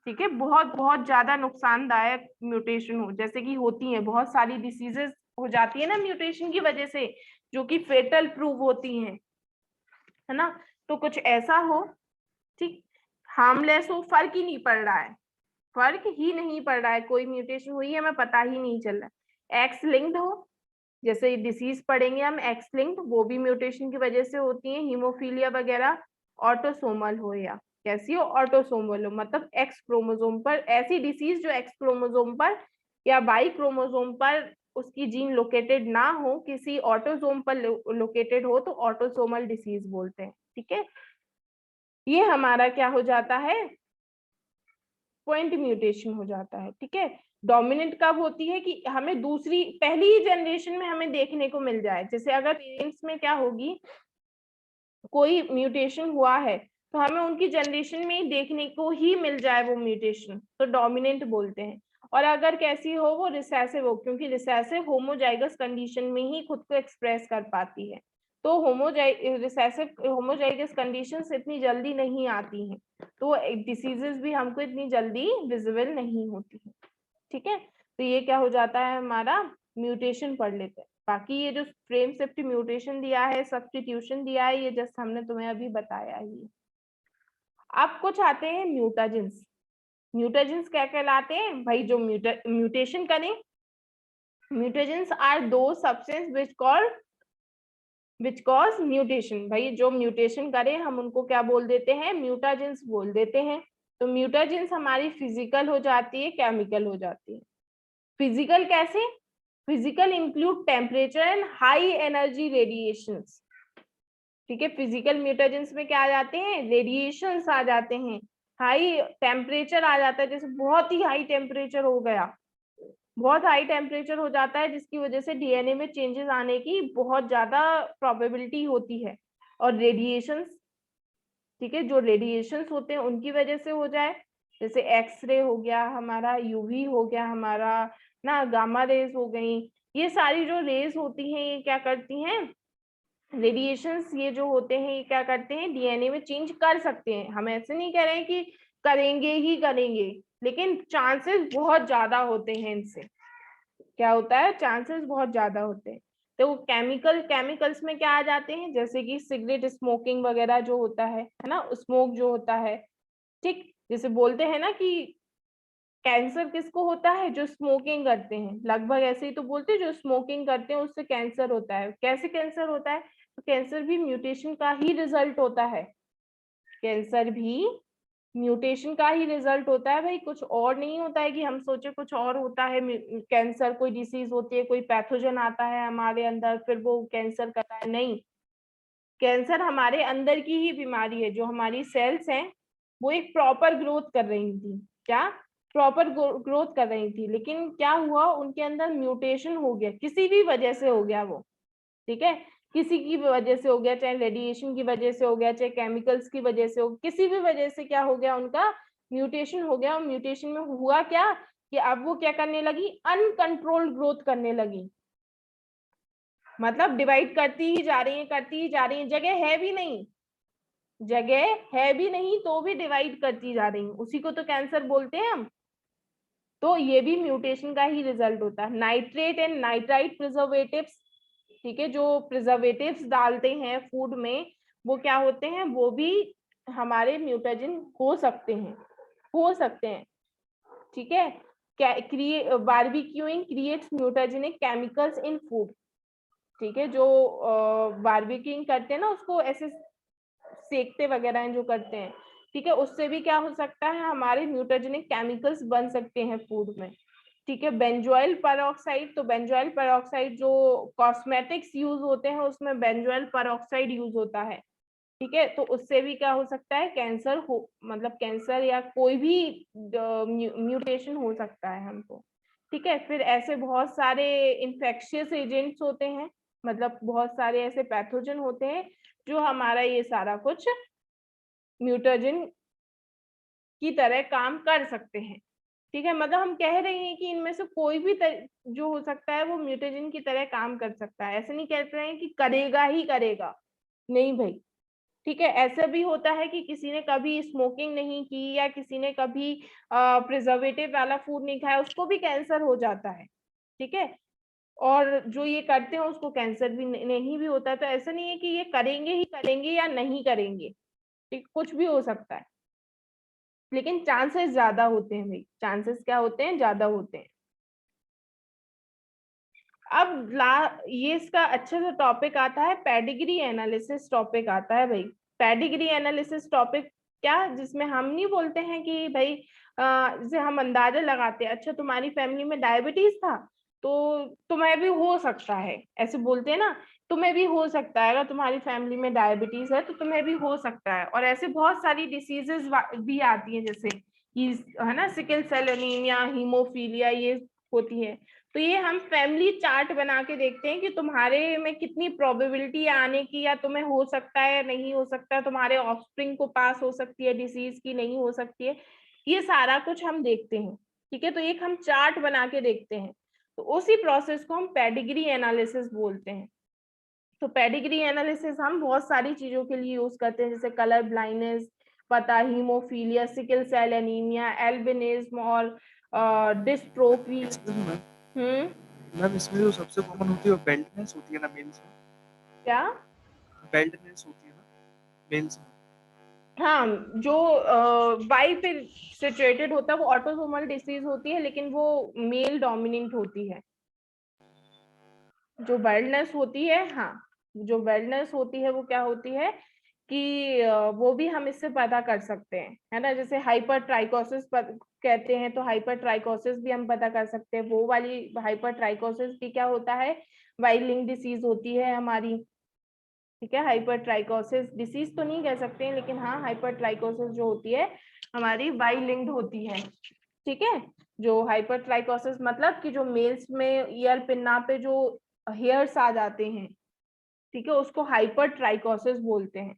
ठीक है, बहुत बहुत ज्यादा नुकसानदायक म्यूटेशन हो, जैसे कि होती है बहुत सारी डिसीजेस हो जाती है ना म्यूटेशन की वजह से, जो कि फेटल प्रूव होती हैं, है ना। तो कुछ ऐसा हो, ठीक, हार्मलेस हो, फर्क ही नहीं पड़ रहा है, फर्क ही नहीं पड़ रहा है, कोई म्यूटेशन हुई है हमें पता ही नहीं चल रहा है। एक्स लिंक्ड हो, जैसे डिसीज पढ़ेंगे हम एक्स लिंक्ड, वो भी म्यूटेशन की वजह से होती है, हीमोफीलिया वगैरह। ऑटोसोमल हो, या कैसी हो, ऑटोसोमल हो, मतलब एक्स क्रोमोसोम पर ऐसी डिसीज जो एक्स क्रोमोसोम पर या वाई क्रोमोसोम पर उसकी जीन लोकेटेड ना हो, किसी ऑटोसोम पर लोकेटेड हो, तो ऑटोसोमल डिसीज बोलते हैं, ठीक है। ये हमारा क्या हो जाता है, पॉइंट म्यूटेशन हो जाता है, ठीक है। डोमिनेंट कब होती है कि हमें दूसरी पहली ही जनरेशन में हमें देखने को मिल जाए, जैसे अगर पेरेंट्स में क्या होगी, कोई म्यूटेशन हुआ है तो हमें उनकी जनरेशन में ही देखने को ही मिल जाए वो म्यूटेशन, तो डोमिनेंट बोलते हैं। और अगर कैसी हो, वो रिसेसिव हो, क्योंकि रिसेसिव होमोजाइगस कंडीशन में ही खुद को एक्सप्रेस कर पाती है, तो रिसेसिव होमोजाइगस कंडीशंस इतनी जल्दी नहीं आती हैं, तो डिसीजेस भी हमको इतनी जल्दी विजिबल नहीं होती है, ठीक है। तो ये क्या हो जाता है, हमारा म्यूटेशन पढ़ लेते हैं। बाकी ये जो फ्रेम शिफ्ट म्यूटेशन दिया है, सब्स्टिट्यूशन दिया है, ये जस्ट हमने तुम्हें अभी बताया ही। अब कुछ आते हैं म्यूटाजेंस। म्यूटाजेंस क्या कहलाते हैं भाई, जो म्यूटेशन करें। म्यूटाजेंस आर दो सब्सटेंस विच कॉज म्यूटेशन। भाई जो म्यूटेशन करे हम उनको क्या बोल देते हैं, म्यूटाजेंस बोल देते हैं। तो म्यूटाजेंस हमारी फिजिकल हो जाती है, केमिकल हो जाती है। फिजिकल कैसे, physical include temperature and high energy radiations, ठीक है। फिजिकल म्यूटेजेंस में क्या आ जाते हैं, रेडिएशंस आ जाते हैं, हाई टेम्परेचर आ जाता है, जैसे बहुत ही हाई टेम्परेचर हो गया, बहुत हाई टेम्परेचर हो जाता है, जिसकी वजह से डीएनए में चेंजेस आने की बहुत ज्यादा प्रोबेबिलिटी होती है। और रेडिएशंस, ठीक है, जो रेडिएशंस होते हैं उनकी वजह से हो जाए, जैसे एक्सरे हो गया हमारा, यूवी हो गया हमारा ना, गामा रेज हो गई, ये सारी जो रेज होती हैं ये क्या करती हैं, रेडिएशंस ये जो होते हैं ये क्या करते हैं, डीएनए में चेंज कर सकते हैं। हम ऐसे नहीं कह रहे हैं कि करेंगे ही करेंगे, लेकिन चांसेस बहुत ज्यादा होते हैं इनसे, क्या होता है, चांसेस बहुत ज्यादा होते हैं। तो केमिकल्स में क्या आ जाते हैं, जैसे कि सिगरेट स्मोकिंग वगैरह जो होता है ना, स्मोक जो होता है, ठीक, जैसे बोलते हैं ना कि कैंसर किसको होता है, जो स्मोकिंग करते हैं, लगभग ऐसे ही तो बोलते हैं, जो स्मोकिंग करते हैं उससे कैंसर होता है। कैसे कैंसर होता है, तो कैंसर भी म्यूटेशन का ही रिजल्ट होता है, कैंसर भी म्यूटेशन का ही रिजल्ट होता है भाई, कुछ और नहीं होता है कि हम सोचे कुछ और होता है। कैंसर कोई डिसीज होती है, कोई पैथोजन आता है हमारे अंदर फिर वो कैंसर करता है, नहीं। कैंसर हमारे अंदर की ही बीमारी है, जो हमारी सेल्स हैं वो एक प्रॉपर ग्रोथ कर रही थी, क्या प्रॉपर ग्रोथ कर रही थी, लेकिन क्या हुआ, उनके अंदर म्यूटेशन हो गया, किसी भी वजह से हो गया वो, ठीक है, किसी की भी वजह से हो गया, चाहे रेडिएशन की वजह से हो गया, चाहे केमिकल्स की वजह से हो, किसी भी वजह से क्या हो गया, उनका म्यूटेशन हो गया। और म्यूटेशन में हुआ क्या कि अब वो क्या करने लगी, अनकंट्रोल्ड ग्रोथ करने लगी, मतलब डिवाइड करती ही जा रही है, करती ही जा रही है, जगह है भी नहीं, जगह है भी नहीं तो भी डिवाइड करती जा रही है, उसी को तो कैंसर बोलते हैं हम। तो ये भी म्यूटेशन का ही रिजल्ट होता है। नाइट्रेट एंड नाइट्राइट प्रिजर्वेटिव्स, ठीक है, जो प्रिजर्वेटिव्स डालते हैं फूड में वो क्या होते हैं, वो भी हमारे म्यूटेजन हो सकते हैं, हो सकते हैं, ठीक है। बारबेक्यूइंग क्रिएट्स म्यूटेजेनिक केमिकल्स इन फूड, ठीक है, जो बारबेक्यूइंग करते हैं ना, उसको ऐसे सेकते वगैरह जो करते हैं, ठीक है, उससे भी क्या हो सकता है, हमारे म्यूटेजेनिक केमिकल्स बन सकते हैं फूड में, ठीक है। बेंजोइल पेरोक्साइड, तो बेंजोइल पेरोक्साइड जो कॉस्मेटिक्स यूज होते हैं उसमें बेंजोइल पेरोक्साइड यूज होता है, ठीक है, तो उससे भी क्या हो सकता है, कैंसर हो, मतलब कैंसर या कोई भी म्यूटेशन हो सकता है हमको, ठीक है। फिर ऐसे बहुत सारे इन्फेक्शियस एजेंट्स होते हैं, मतलब बहुत सारे ऐसे पैथोजन होते हैं जो हमारा ये सारा कुछ म्यूटेजन की तरह काम कर सकते हैं, ठीक है, मतलब हम कह रहे हैं कि इनमें से कोई भी जो हो सकता है वो म्यूटेजन की तरह काम कर सकता है। ऐसे नहीं कह रहे हैं कि करेगा ही करेगा, नहीं भाई। ठीक है, ऐसा भी होता है कि किसी ने कभी स्मोकिंग नहीं की या किसी ने कभी प्रिजर्वेटिव वाला फूड नहीं खाया, उसको भी कैंसर हो जाता है। ठीक है, और जो ये करते हैं उसको कैंसर भी नहीं भी होता है। तो ऐसा नहीं है कि ये करेंगे ही करेंगे या नहीं करेंगे, ठीक, कुछ भी हो सकता है, लेकिन चांसेस ज्यादा होते हैं भाई। चांसेस क्या होते हैं? ज्यादा होते हैं। अब ये इसका अच्छे से टॉपिक आता है, पेडिग्री एनालिसिस टॉपिक आता है भाई। पेडिग्री एनालिसिस टॉपिक क्या, जिसमें हम नहीं बोलते हैं कि भाई जैसे हम अंदाजा लगाते हैं, अच्छा तुम्हारी फैमिली में डायबिटीज था तो तुम्हें भी हो सकता है, ऐसे बोलते हैं ना, तुम्हें भी हो सकता है, अगर तुम्हारी फैमिली में डायबिटीज है तो तुम्हें भी हो सकता है। और ऐसे बहुत सारी डिसीजेस भी आती हैं, जैसे कि है ना, सिकल सेल एनीमिया, हीमोफीलिया, ये होती है। तो ये हम फैमिली चार्ट बना के देखते हैं कि तुम्हारे में कितनी प्रोबेबिलिटी आने की, या तुम्हें हो सकता है नहीं हो सकता है, तुम्हारे ऑफस्प्रिंग को पास हो सकती है डिसीज की, नहीं हो सकती है, ये सारा कुछ हम देखते हैं। ठीक है, तो एक हम चार्ट बना के देखते हैं, तो उसी प्रोसेस को हम पेडिग्री एनालिसिस बोलते हैं। तो पेडिग्री एनालिसिस हम बहुत सारी चीजों के लिए यूज करते हैं, जैसे कलर ब्लाइंडनेस पता, haemophilia, sickle cell anaemia, albinism और डिस्ट्रोफी। मैम इसमें जो सबसे कॉमन होती है वो बेल्टनेस होती है ना मेल्स में? क्या? बेल्टनेस होती है ना मेल्स में? हाँ, जो वाई पे सिचुएटेड होता है वो ऑटोसोमल डिसीज होती है, लेकिन वो मेल डोमिनेंट होती है। जो बेल्टनेस होती है, हाँ, जो बेल्टनेस होती है वो क्या होती है कि वो भी हम इससे पता कर सकते हैं, है ना, जैसे हाइपर ट्राइकोसिस कहते हैं, तो हाइपर ट्राइकोसिस भी हम पता कर सकते हैं। वो वाली हाइपर ट्राइकोसिस भी क्या होता है, वाई लिंक डिसीज होती है हमारी। ठीक है, हाइपर ट्राइकोसिस डिसीज तो नहीं कह सकते हैं, लेकिन हाँ, हाइपर ट्राइकोसिस जो होती है हमारी वाई लिंक्ड होती है। ठीक है, जो हाइपर ट्राइकोसिस मतलब कि जो मेल्स में ईयर पिन्ना पे जो हेयर्स आ जाते हैं, ठीक है, उसको हाइपर ट्राइकोसिस बोलते हैं।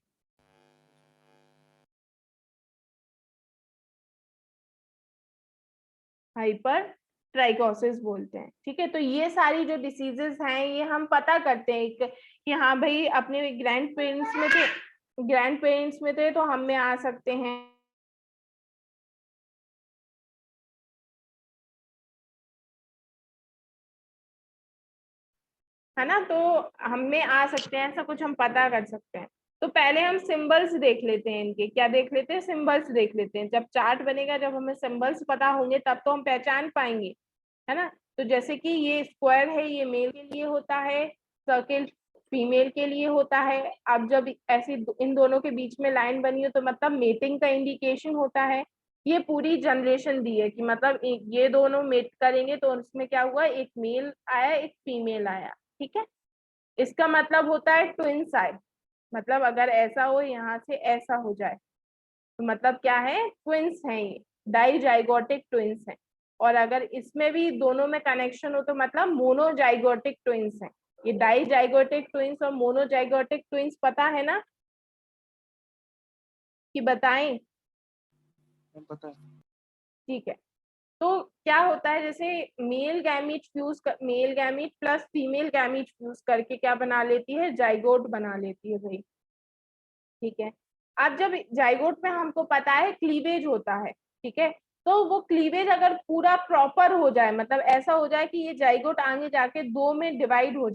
हाइपर ट्राइकोसिस बोलते हैं। ठीक है, तो ये सारी जो डिसीजेस हैं ये हम पता करते हैं कि हाँ भाई अपने ग्रैंड पेरेंट्स में थे तो हम में आ सकते हैं, है ना, तो हम में आ सकते हैं, ऐसा कुछ हम पता कर सकते हैं। तो पहले हम सिंबल्स देख लेते हैं, इनके क्या देख लेते हैं, सिंबल्स देख लेते हैं। जब चार्ट बनेगा, जब हमें सिंबल्स पता होंगे तब तो हम पहचान पाएंगे, है ना। तो जैसे कि ये स्क्वायर है, ये मेल के लिए होता है, सर्किल फीमेल के लिए होता है। अब जब ऐसी इन दोनों के बीच में लाइन बनी हो तो मतलब मेटिंग का इंडिकेशन होता है। ये पूरी जनरेशन दी है कि मतलब ये दोनों मेट करेंगे तो उसमें क्या हुआ, एक मेल आया एक फीमेल आया। ठीक है, इसका मतलब होता है ट्विंस आए, मतलब अगर ऐसा हो यहाँ से ऐसा हो जाए तो मतलब क्या है, ट्विंस हैं, ये डाइजाइगोटिक ट्विंस हैं। और अगर इसमें भी दोनों में कनेक्शन हो तो मतलब मोनोजाइगोटिक ट्विंस हैं। ये डाइजाइगोटिक ट्विंस और मोनोजाइगोटिक ट्विंस पता है ना, कि बताएं? मैम पता है। ठीक है, तो क्या होता है, जैसे male gamete plus female gamete fuse करके क्या बना लेती है, जाइगोट बना लेती है भाई। ठीक है, अब जब जाइगोट में हमको पता है क्लीवेज होता है, ठीक है, तो वो क्लीवेज अगर पूरा प्रॉपर हो जाए, मतलब ऐसा हो जाए कि ये जाइगोट आगे जाके दो में डिवाइड हो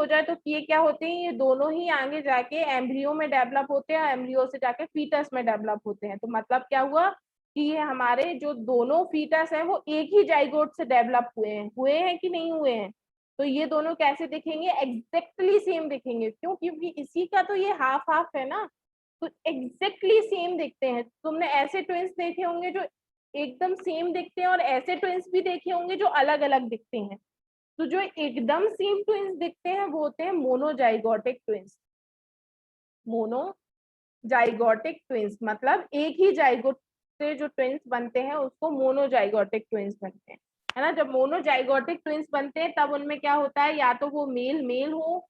जाए, तो ये क्या होते हैं, ये दोनों ही आगे जाके एम्ब्रियो में डेवलप होते हैं, एम्ब्रियो से जाके फीटस में डेवलप होते हैं। तो मतलब क्या हुआ कि ये हमारे जो दोनों फीटस हैं वो एक ही जाइगोट से डेवलप हुए हैं कि नहीं हुए हैं। तो ये दोनों कैसे दिखेंगे, एग्जैक्टली सेम दिखेंगे। क्यों? क्योंकि इसी का तो ये हाफ हाफ है ना, तो एग्जैक्टली सेम दिखते हैं। तुमने ऐसे ट्विंस देखे होंगे जो एकदम सेम दिखते हैं, और ऐसे ट्विंस भी देखे होंगे जो अलग अलग दिखते हैं। तो जो एकदम सेम ट्विंस दिखते हैं वो होते हैं मोनोजाइगोटिक ट्विंस। मोनोजाइगोटिक ट्विंस मतलब एक ही जाइगोट से जो ट्विंस बनते हैं उसको मोनोजाइगोटिक ट्विंस बनते हैं, है ना। जब मोनोजाइगोटिक ट्विंस बनते हैं तब उनमें क्या होता है, या तो वो मेल हो,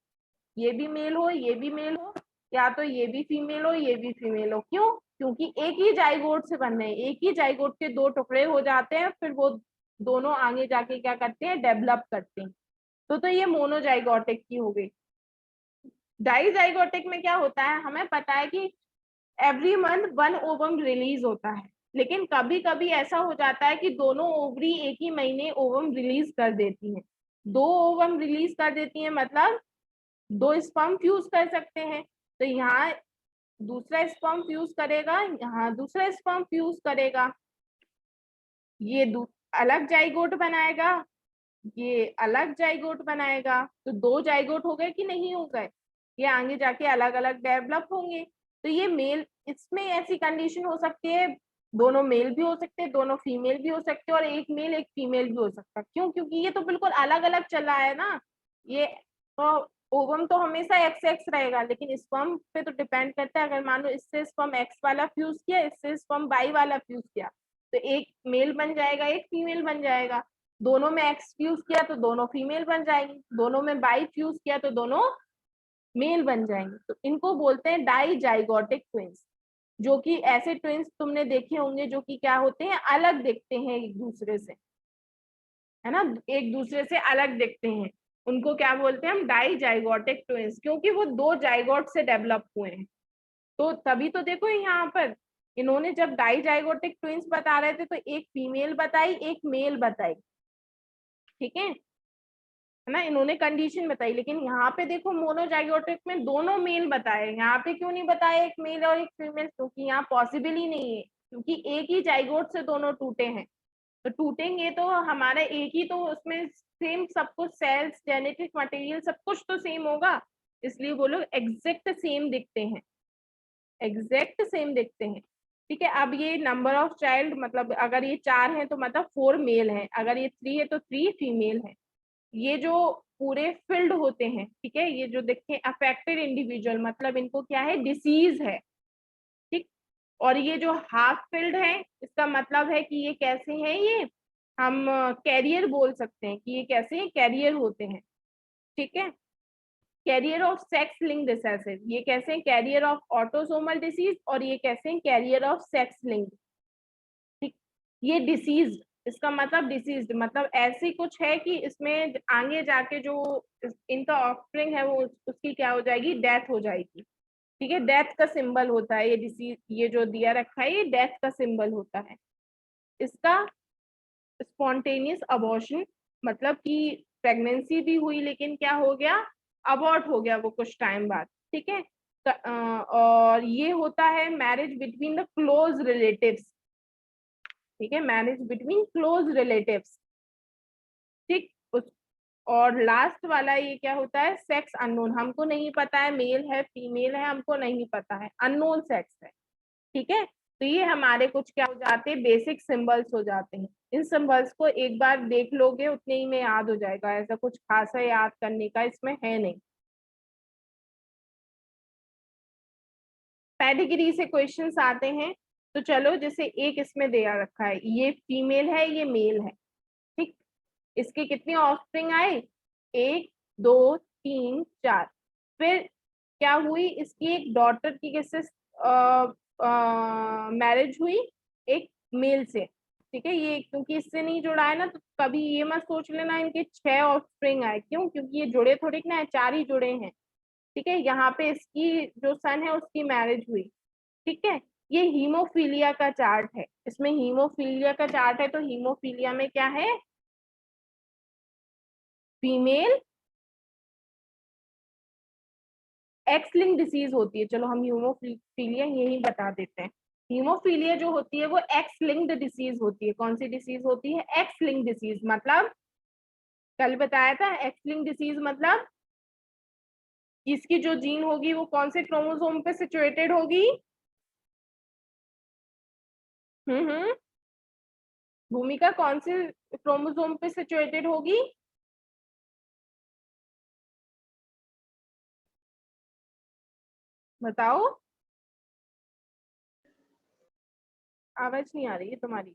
ये भी मेल हो, ये भी मेल हो, या तो ये भी फीमेल हो, ये भी फीमेल हो। क्यों? क्योंकि एक ही जाइगोट से बन रहे हैं, एक ही जाइगोट के दो टुकड़े हो जाते हैं, फिर वो दोनों आगे जाके क्या करते हैं, डेवलप करते हैं। तो ये मोनोजाइगोटिक की हो गई। डाइजाइगोटिक में क्या होता है, हमें पता है कि एवरी मंथ 1 ओवम रिलीज होता है, लेकिन कभी कभी ऐसा हो जाता है कि दोनों ओवरी एक ही महीने ओवम रिलीज कर देती हैं। 2 ओवम रिलीज कर देती हैं मतलब 2 स्पर्म फ्यूज कर सकते हैं। तो यहाँ दूसरा स्पर्म फ्यूज करेगा, यहाँ दूसरा स्पर्म फ्यूज करेगा, ये अलग जाइगोट बनाएगा, ये अलग जाइगोट बनाएगा। तो 2 जाइगोट हो गए कि नहीं हो गए, ये आगे जाके अलग अलग डेवलप होंगे। तो ये मेल, इसमें ऐसी कंडीशन हो सकती है दोनों मेल भी हो सकते हैं, दोनों फीमेल भी हो सकते हैं, और एक मेल एक फीमेल भी हो सकता है। क्यों? क्योंकि ये तो बिल्कुल अलग अलग चला है ना। ये तो ओवम तो हमेशा एक्स एक्स रहेगा, लेकिन स्पर्म पे तो डिपेंड करता है। अगर मान लो इससे स्पर्म एक्स वाला फ्यूज किया, इससे स्पर्म वाई वाला फ्यूज किया, तो एक मेल बन जाएगा, एक फीमेल बन जाएगा। दोनों में एक्स फ्यूज किया तो दोनों फीमेल बन जाएंगी, दोनों में बाई फ्यूज किया तो दोनों मेल बन जाएंगे। तो इनको बोलते हैं डाइजाइगोटिक ट्विंस। जो कि ऐसे ट्विंस तुमने देखे होंगे जो कि क्या होते हैं, अलग दिखते हैं एक दूसरे से, है ना, एक दूसरे से अलग दिखते हैं, उनको क्या बोलते हैं हम, डाइजाइगोटिक ट्विंस, क्योंकि वो 2 जाइगोट से डेवलप हुए हैं। तो तभी तो देखो यहाँ पर इन्होंने जब डाइजाइगोटिक ट्विंस बता रहे थे तो एक फीमेल बताई, एक मेल बताई, ठीक है ना, इन्होंने कंडीशन बताई। लेकिन यहाँ पे देखो मोनोजाइगोटिक में दोनों मेल बताए, यहाँ पे क्यों नहीं बताया एक मेल और एक फीमेल? क्योंकि यहाँ पॉसिबल ही नहीं है, क्योंकि एक ही जाइगोट से दोनों टूटे हैं। तो टूटेंगे तो हमारा एक ही, तो उसमें सेम सब कुछ, सेल्स, जेनेटिक मटेरियल सब कुछ तो सेम होगा, इसलिए वो लोग एग्जैक्ट सेम दिखते हैं, एग्जैक्ट सेम दिखते हैं। ठीक है, अब ये नंबर ऑफ चाइल्ड, मतलब अगर ये 4 हैं तो मतलब 4 मेल हैं, अगर ये 3 है तो 3 फीमेल हैं। ये जो पूरे फिल्ड होते हैं, ठीक है, ये जो देखें अफेक्टेड इंडिविजुअल, मतलब इनको क्या है, डिसीज है, ठीक। और ये जो हाफ फिल्ड है, इसका मतलब है कि ये कैसे हैं, ये हम कैरियर बोल सकते हैं कि ये कैसे हैं, कैरियर होते हैं, ठीक है। Carrier of sex linked recessive, ये कैसे हैं, कैरियर ऑफ ऑटोसोमल डिसीज, और ये कैसे हैं, कैरियर ऑफ सेक्स लिंक्ड, ठीक। ये डिसीज, इसका मतलब डिसीज मतलब ऐसी कुछ है कि इसमें आगे जाके जो इनका ऑफस्प्रिंग है वो उसकी क्या हो जाएगी, डेथ हो जाएगी, ठीक है। डेथ का सिंबल होता है ये डिसीज, ये जो दिया रखा है ये डेथ का सिंबल होता है। इसका स्पॉन्टेनियस अबॉर्शन, मतलब कि प्रेगनेंसी भी हुई लेकिन क्या हो गया, अबॉर्ट हो गया वो कुछ टाइम बाद, ठीक है। और ये होता है marriage between the close relatives, ठीक है, मैरिज बिटवीन क्लोज रिलेटिव्स, ठीक। और लास्ट वाला ये क्या होता है, सेक्स अननोन, हमको नहीं पता है मेल है फीमेल है, हमको नहीं पता है, अननोन सेक्स है, ठीक है। तो ये हमारे कुछ क्या हो जाते हैं, बेसिक सिंबल्स हो जाते हैं। इन सिंबल्स को एक बार देख लोगे उतने ही में याद हो जाएगा, ऐसा कुछ खासा याद करने का इसमें है नहीं। पेडिग्री से क्वेश्चंस आते हैं, तो चलो जैसे एक इसमें दिया रखा है, ये फीमेल है ये मेल है, ठीक। इसके कितने ऑफस्प्रिंग आए, 1 2 3 4। फिर क्या हुई, इसकी एक डॉटर की किससे मैरिज हुई, एक मेल से, ठीक है। ये क्योंकि इससे नहीं जुड़ा है ना, तो कभी ये मत सोच लेना इनके 6 ऑफस्प्रिंग आए, क्यों? क्योंकि ये जुड़े थोड़े ना है, 4 ही जुड़े हैं, ठीक है। यहाँ पे इसकी जो सन है उसकी मैरिज हुई, ठीक है। ये हीमोफीलिया का चार्ट है, इसमें हीमोफीलिया का चार्ट है, तो हीमोफीलिया में क्या है, फीमेल एक्स लिंक डिसीज होती है। चलो हम हीमोफीलिया यही बता देते हैं। हीमोफीलिया जो होती है वो एक्स लिंक्ड डिसीज होती है। कौन सी डिसीज होती है, एक्स लिंक डिसीज, मतलब कल बताया था एक्स लिंक डिसीज मतलब इसकी जो जीन होगी वो कौन से क्रोमोसोम पे सिचुएटेड होगी, भूमिका कौन से क्रोमोसोम पे सिचुएटेड होगी, बताओ, आवाज नहीं आ रही है तुम्हारी,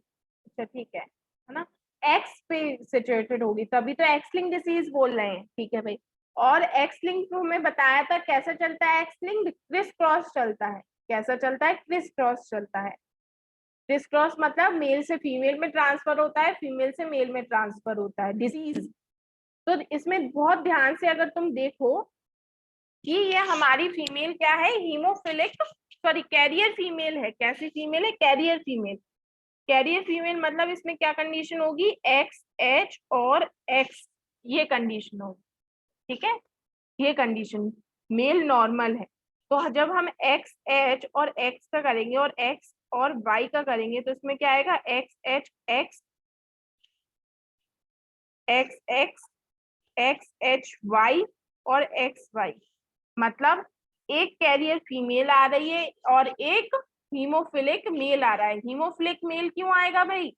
अच्छा ठीक है ना, एक्स पे सिचुएटेड होगी, तभी तो एक्स लिंक डिसीज बोल रहे हैं, ठीक है भाई। और एक्स लिंक में बताया था कैसा चलता है, एक्स लिंक क्रिस क्रॉस चलता है, कैसा चलता है, क्रिस क्रॉस चलता है। क्रिस क्रॉस मतलब मेल से फीमेल में ट्रांसफर होता है, फीमेल से मेल में ट्रांसफर होता है। डिसीज तो इसमें बहुत ध्यान से अगर तुम देखो कि ये हमारी फीमेल क्या है, हीमोफिलिक सॉरी कैरियर फीमेल है। कैसी फीमेल है, कैरियर फीमेल। कैरियर फीमेल मतलब इसमें क्या कंडीशन होगी, एक्स एच और एक्स, ये कंडीशन होगी। ठीक है, ये कंडीशन। मेल नॉर्मल है, तो जब हम एक्स एच और एक्स का करेंगे और एक्स और वाई का करेंगे तो इसमें क्या आएगा, X H X X X X H Y और एक्स वाई। मतलब एक कैरियर फीमेल आ रही है और एक हीमोफिलिक मेल आ रहा है। हीमोफिलिक मेल क्यों आएगा भाई,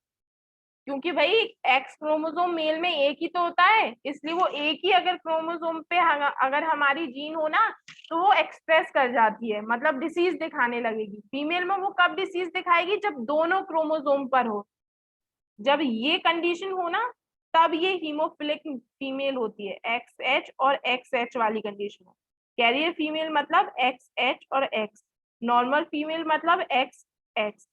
क्योंकि भाई एक्स क्रोमोसोम मेल में एक ही तो होता है, इसलिए वो एक ही अगर क्रोमोसोम पे अगर हमारी जीन हो ना तो वो एक्सप्रेस कर जाती है, मतलब डिसीज दिखाने लगेगी। फीमेल में वो कब डिसीज दिखाएगी, जब दोनों क्रोमोसोम पर हो, जब ये कंडीशन हो ना तब ये हीमोफिलिक फीमेल होती है, एक्स एच और एक्स एच वाली कंडीशन हो। कैरियर फीमेल मतलब एक्स एच और एक्स, नॉर्मल फीमेल मतलब एक्स एक्स,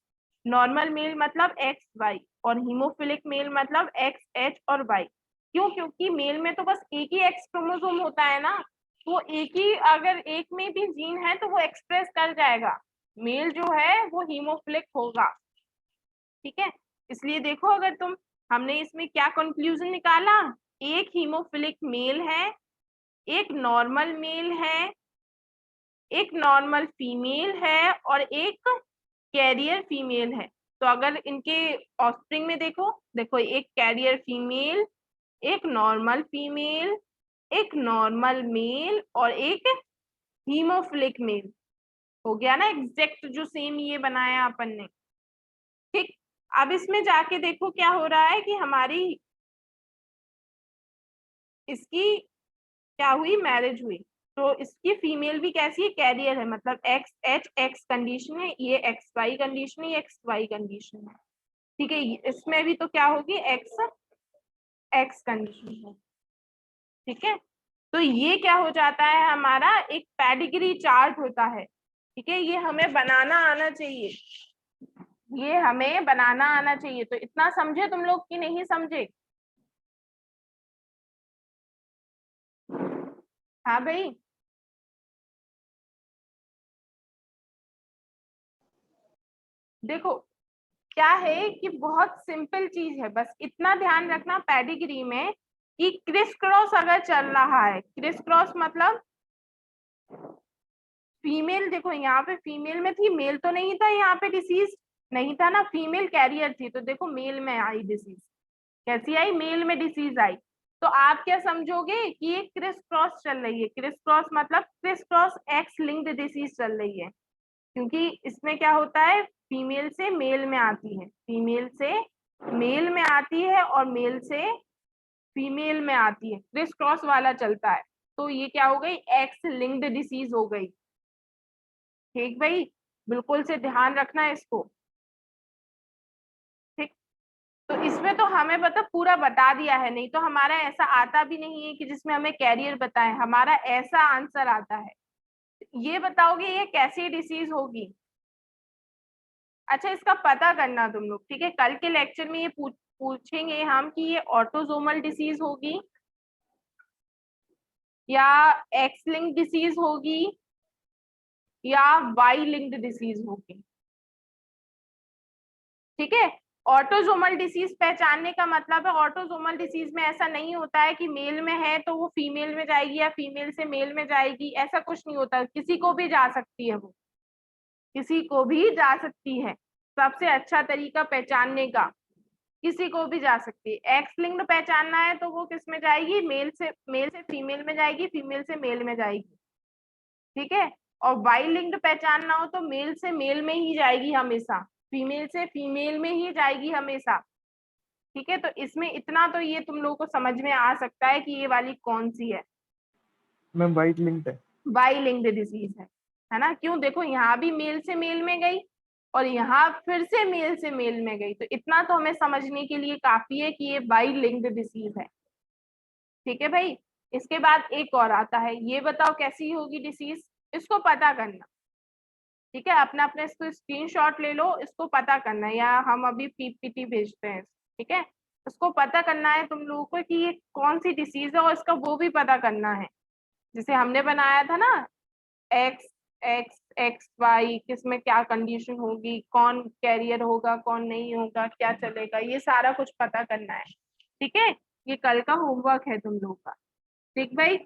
नॉर्मल मेल मतलब एक्स वाई, और हीमोफिलिक मेल मतलब एक्स एच और वाई। क्यों, क्योंकि मेल में तो बस एक ही एक्स क्रोमोसोम होता है ना, तो एक ही अगर एक में भी जीन है तो वो एक्सप्रेस कर जाएगा, मेल जो है वो हीमोफिलिक होगा। ठीक है, इसलिए देखो अगर तुम, हमने इसमें क्या कंक्लूजन निकाला, एक हीमोफिलिक मेल है, एक नॉर्मल मेल है, एक नॉर्मल फीमेल है और एक कैरियर फीमेल है। तो अगर इनके ऑफस्प्रिंग में देखो, देखो एक कैरियर फीमेल, एक नॉर्मल फीमेल, एक नॉर्मल मेल और एक हीमोफिलिक मेल, हो गया ना एग्जैक्ट जो सेम ये बनाया अपन ने। ठीक, अब इसमें जाके देखो क्या हो रहा है कि हमारी इसकी क्या हुई, मैरिज हुई, तो इसकी फीमेल भी कैसी है, कैरियर है, मतलब एक्स एच एक्स कंडीशन है, ये एक्स वाई कंडीशन है, ये एक्स वाई कंडीशन है। ठीक है, इसमें भी तो क्या होगी, एक्स एक्स कंडीशन है। ठीक है, तो ये क्या हो जाता है, हमारा एक पेडिग्री चार्ट होता है। ठीक है, ये हमें बनाना आना चाहिए, ये हमें बनाना आना चाहिए। तो इतना समझे तुम लोग कि नहीं समझे? हाँ भाई, देखो क्या है कि बहुत सिंपल चीज है, बस इतना ध्यान रखना पेडिग्री में कि क्रिस क्रॉस अगर चल रहा है, क्रिस क्रॉस मतलब फीमेल, देखो यहाँ पे फीमेल में थी, मेल तो नहीं था, यहाँ पे डिसीज नहीं था ना, फीमेल कैरियर थी, तो देखो मेल में आई डिसीज, कैसी आई, मेल में डिसीज आई। तो आप क्या समझोगे कि ये क्रिस क्रॉस चल रही है, क्रिस क्रॉस मतलब criss cross x linked disease चल रही है, क्योंकि इसमें क्या होता है, फीमेल से मेल में आती है, फीमेल से मेल में आती है और मेल से फीमेल में आती है, क्रिस क्रॉस वाला चलता है। तो ये क्या हो गई, एक्स लिंक्ड डिसीज हो गई। ठीक भाई, बिल्कुल से ध्यान रखना है इसको। ठीक, तो इसमें तो हमें मतलब पूरा बता दिया है, नहीं तो हमारा ऐसा आता भी नहीं है कि जिसमें हमें कैरियर बताएं, हमारा ऐसा आंसर आता है। ये बताओगे ये कैसी डिसीज होगी? अच्छा, इसका पता करना तुम लोग, ठीक है, कल के लेक्चर में ये पूछेंगे हम कि ये ऑटोसोमल डिसीज होगी या एक्स लिंक्ड डिसीज होगी या वाई लिंक्ड डिसीज होगी। ठीक है, ऑटोसोमल डिसीज पहचानने का मतलब है, ऑटोसोमल डिसीज में ऐसा नहीं होता है कि मेल में है तो वो फीमेल में जाएगी या फीमेल से मेल में जाएगी, ऐसा कुछ नहीं होता, किसी को भी जा सकती है, वो किसी को भी जा सकती है। सबसे अच्छा तरीका पहचानने का, किसी को भी जा सकती है। एक्स लिंक्ड पहचानना है तो वो किस में जाएगी, मेल से फीमेल में जाएगी, फीमेल से मेल में जाएगी। ठीक है, और वाई लिंक्ड पहचानना हो तो मेल से मेल में ही जाएगी हमेशा, फीमेल से फीमेल में ही जाएगी हमेशा। ठीक है, तो इसमें इतना तो ये तुम लोगों को समझ में आ सकता है कि ये वाली कौन सी है, मैम वाइट लिंक्ड है। वाई लिंक्ड डिजीज है ना। क्यों, देखो यहाँ भी मेल से मेल में गई और यहाँ फिर से मेल से मेल में गई, तो इतना तो हमें समझने के लिए काफी है कि ये वाई लिंक्ड डिसीज है। ठीक है भाई, इसके बाद एक और आता है, ये बताओ कैसी होगी डिसीज, इसको पता करना। ठीक है, अपना अपने इसको स्क्रीनशॉट ले लो, इसको पता करना है, या हम अभी पीपीटी भेजते हैं, ठीक है। उसको पता करना है तुम लोगों को कि ये कौन सी डिसीज है, और इसका वो भी पता करना है। जैसे हमने बनाया था ना, एक्स एक्स एक्स वाई, किसमें क्या कंडीशन होगी, कौन कैरियर होगा, कौन नहीं होगा, क्या चलेगा, ये सारा कुछ पता करना है। ठीक है, ये कल का होमवर्क है तुम लोग का। ठीक भाई।